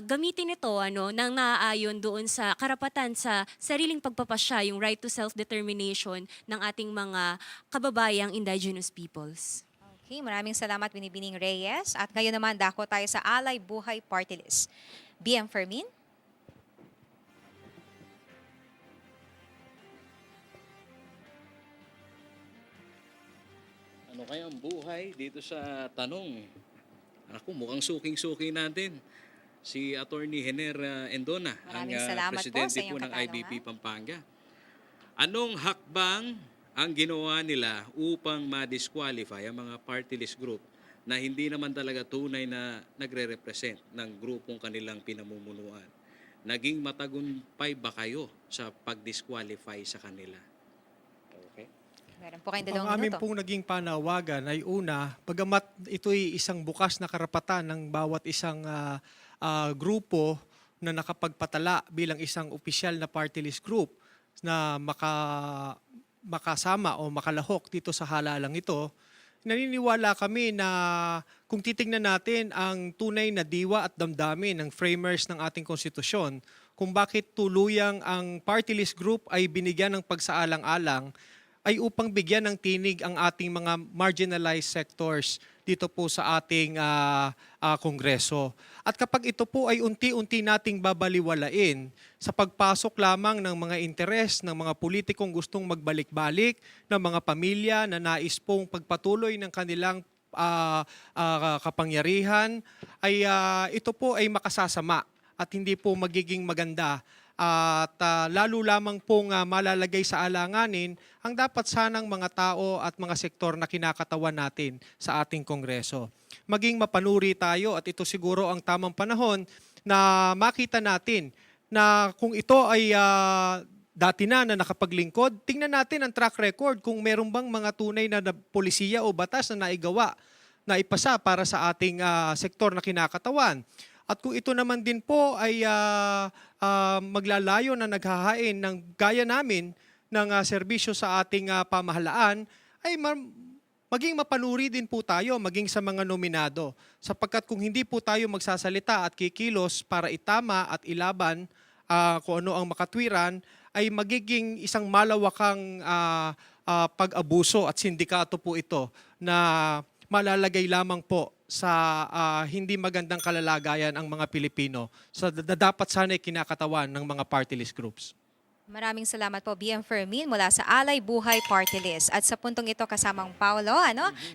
gamitin ito nang naaayon doon sa karapatan sa sariling pagpapasya, yung right to self-determination ng ating mga kababayang indigenous peoples. Okay, maraming salamat Binibining Reyes. At ngayon naman dako tayo sa Alay Buhay Party List. BM Fermin? Ano kaya ang buhay dito sa tanong? Ako, mukhang suking-suki natin. Si Attorney Hener Endona, ang Maraming salamat po presidente sa inyong po ng katanungan. IBP Pampanga. Anong hakbang ang ginawa nila upang ma-disqualify ang mga party list group na hindi naman talaga tunay na nagre-represent ng grupong kanilang pinamumunuan? Naging matagumpay ba kayo sa pag-disqualify sa kanila? Okay. Meron po kayong 2 Ang amin minuto. pong naging panawagan ay una, bagamat ito'y isang bukas na karapatan ng bawat isang grupo na nakapagpatala bilang isang opisyal na party list group na makasama o makalahok dito sa halalang ito, naniniwala kami na kung titingnan natin ang tunay na diwa at damdamin ng framers ng ating konstitusyon, kung bakit tuluyang ang party list group ay binigyan ng pagsaalang-alang, ay upang bigyan ng tinig ang ating mga marginalized sectors dito po sa ating Kongreso. At kapag ito po ay unti-unti nating babaliwalain sa pagpasok lamang ng mga interes ng mga politikong gustong magbalik-balik, ng mga pamilya na nais pong pagpatuloy ng kanilang kapangyarihan, ay ito po ay makasasama at hindi po magiging maganda. At lalo lamang pong malalagay sa alanganin ang dapat sanang mga tao at mga sektor na kinakatawan natin sa ating Kongreso. Maging mapanuri tayo at ito siguro ang tamang panahon na makita natin na kung ito ay dati na nakapaglingkod, tingnan natin ang track record kung meron bang mga tunay na polisiya o batas na naigawa, na ipasa para sa ating sektor na kinakatawan. At kung ito naman din po ay maglalayo na naghahain ng gaya namin ng serbisyo sa ating pamahalaan, ay maging mapanuri din po tayo, maging sa mga nominado. Sapagkat kung hindi po tayo magsasalita at kikilos para itama at ilaban kung ano ang makatwiran, ay magiging isang malawakang pag-abuso at sindikato po ito na malalagay lamang po sa hindi magandang kalalagayan ang mga Pilipino. So dapat sana kinakatawan ng mga party list groups. Maraming salamat po, BM Fermin, mula sa Alay Buhay Party List. At sa puntong ito, kasamang Paolo,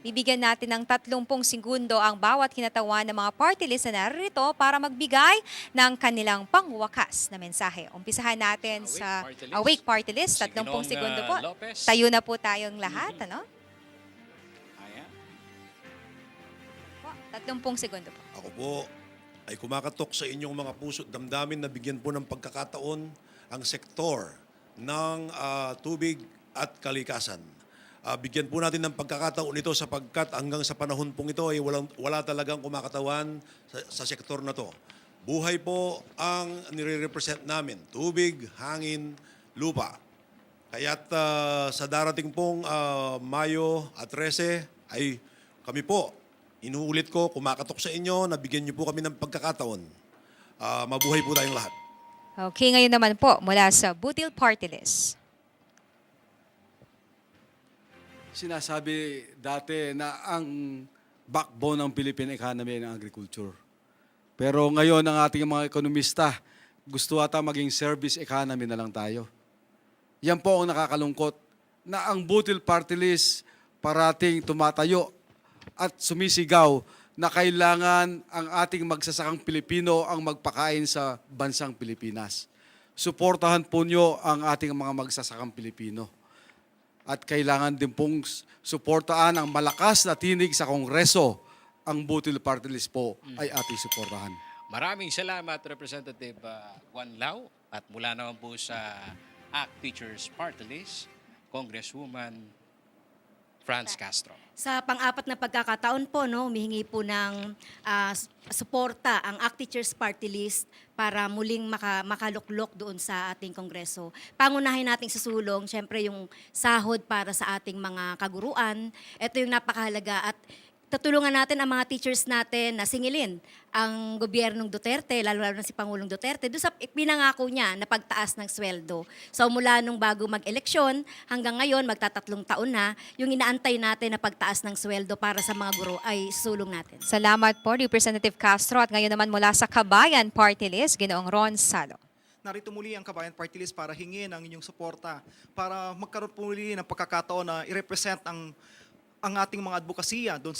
bibigyan natin ng 30 segundo ang bawat kinatawan ng mga party list na narito para magbigay ng kanilang pangwakas na mensahe. Umpisahan natin sa Awake Party List, 30 segundo po. Lopez. Tayo na po tayong lahat, Ayan. 30 segundo po. Ako po ay kumakatok sa inyong mga puso't damdamin na bigyan po ng pagkakataon ang sektor ng tubig at kalikasan. Bigyan po natin ng pagkakataon ito sapagkat hanggang sa panahon pong ito ay wala talagang kumakatawan sa sektor na to. Buhay po ang nire-represent namin, tubig, hangin, lupa. Kaya't sa darating pong Mayo at 13 ay kami po, inuulit ko, kumakatok sa inyo, nabigyan niyo po kami ng pagkakataon. Mabuhay po tayong lahat. Okay, ngayon naman po, mula sa Butil Party List. Sinasabi dati na ang backbone ng Philippine economy ay ang agriculture. Pero ngayon ang ating mga ekonomista, gusto ata maging service economy na lang tayo. Yan po ang nakakalungkot na ang Butil Party List parating tumatayo at sumisigaw na kailangan ang ating magsasakang Pilipino ang magpakain sa bansang Pilipinas. Suportahan po nyo ang ating mga magsasakang Pilipino. At kailangan din pong suportahan ang malakas na tinig sa Kongreso. Ang Butil Party List po ay ating suportahan. Maraming salamat, Representative Juan Lau. At mula naman po sa ACT Teachers Party List, Congresswoman Franz Castro. Sa pang-apat na pagkakataon po, humihingi po ng suporta ang ACT Teachers Party List para muling makaluklok doon sa ating Kongreso. Pangunahin nating susulong, syempre yung sahod para sa ating mga kaguruan. Ito yung napakahalaga at tutulungan natin ang mga teachers natin na singilin ang gobyernong Duterte, lalo na si Pangulong Duterte, doon sa pinangako niya na pagtaas ng sweldo. So mula nung bago mag-eleksyon hanggang ngayon, magtatatlong taon na, yung inaantay natin na pagtaas ng sweldo para sa mga guro ay sulong natin. Salamat po, Representative Castro. At ngayon naman mula sa Kabayan Party List, Ginoong Ron Salo. Narito muli ang Kabayan Party List para hingin ang inyong suporta, para magkaroon po muli ng pagkakataon na i-represent ang ating mga advokasya doon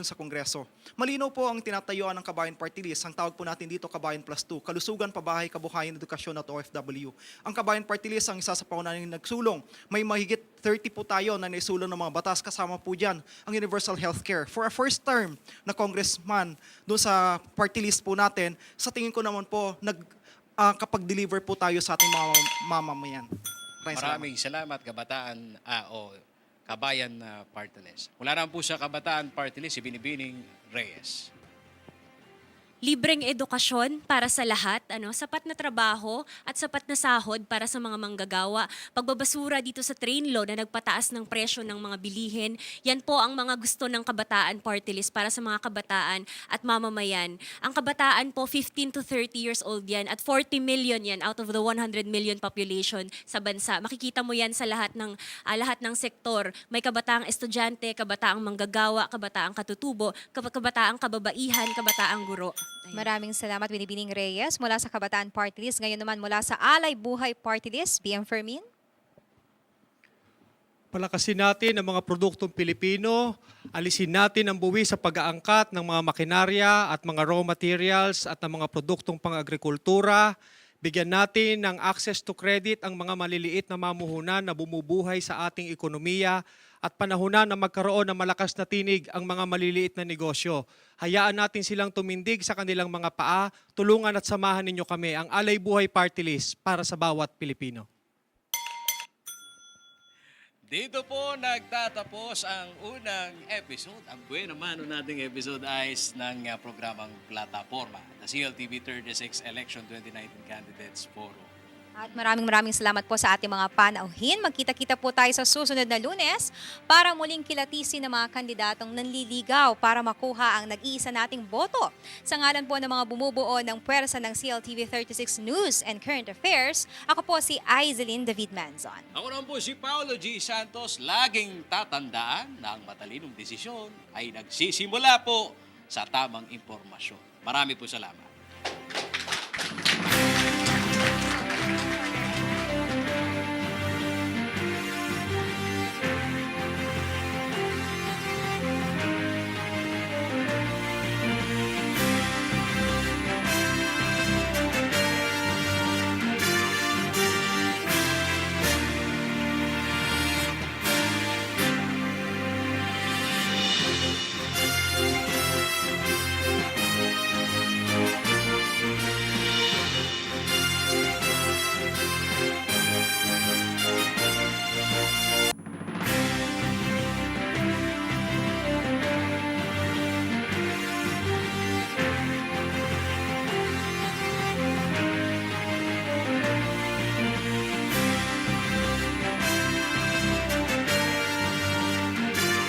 sa Kongreso. Malinaw po ang tinatayuan ng Kabayan Party List. Ang tawag po natin dito, Kabayan Plus 2, Kalusugan, Pabahay, Kabuhayan, Edukasyon at OFW. Ang Kabayan Party List ang isa sa paunahin nagsulong. May mahigit 30 po tayo na naisulong ng mga batas. Kasama po dyan ang Universal Healthcare. For a first term na congressman doon sa party list po natin, sa tingin ko naman po, kapag-deliver po tayo sa ating mga mamamayan. Maraming salamat, Kabayan Party List. Mula naman po sa Kabataan Party List, si Binibining Reyes. Libreng edukasyon para sa lahat, sapat na trabaho at sapat na sahod para sa mga manggagawa. Pagbabasura dito sa train law na nagpataas ng presyo ng mga bilihin, yan po ang mga gusto ng Kabataan Party List para sa mga kabataan at mamamayan. Ang kabataan po, 15 to 30 years old yan at 40 million yan out of the 100 million population sa bansa. Makikita mo yan sa lahat ng sektor. May kabataang estudyante, kabataang manggagawa, kabataang katutubo, kabataang kababaihan, kabataang guro. Ayan. Maraming salamat, Binibining Reyes, mula sa Kabataan Party List. Ngayon naman mula sa Alay Buhay Party List, BM Fermin. Palakasin natin ang mga produktong Pilipino, alisin natin ang buwi sa pag-aangkat ng mga makinarya at mga raw materials at ng mga produktong pang-agrikultura. Bigyan natin ng access to credit ang mga maliliit na mamuhunan na bumubuhay sa ating ekonomiya at panahunan na magkaroon ng malakas na tinig ang mga maliliit na negosyo. Hayaan natin silang tumindig sa kanilang mga paa. Tulungan at samahan ninyo kami, ang Alay Buhay Party List para sa bawat Pilipino. Dito po nagtatapos ang unang episode, ang buwan naman nating episode ay ng programang Plataforma, the CLTV 36 Election 2019 Candidates Forum. At maraming salamat po sa ating mga panauhin. Magkita-kita po tayo sa susunod na Lunes para muling kilatisin ng mga kandidatong nanliligaw para makuha ang nag-iisa nating boto. Sa ngalan po ng mga bumubuo ng puwersa ng CLTV 36 News and Current Affairs, ako po si Aizelin David Manzon. Ako naman po si Paolo G. Santos, laging tatandaan na ang matalinong desisyon ay nagsisimula po sa tamang impormasyon. Marami po salamat.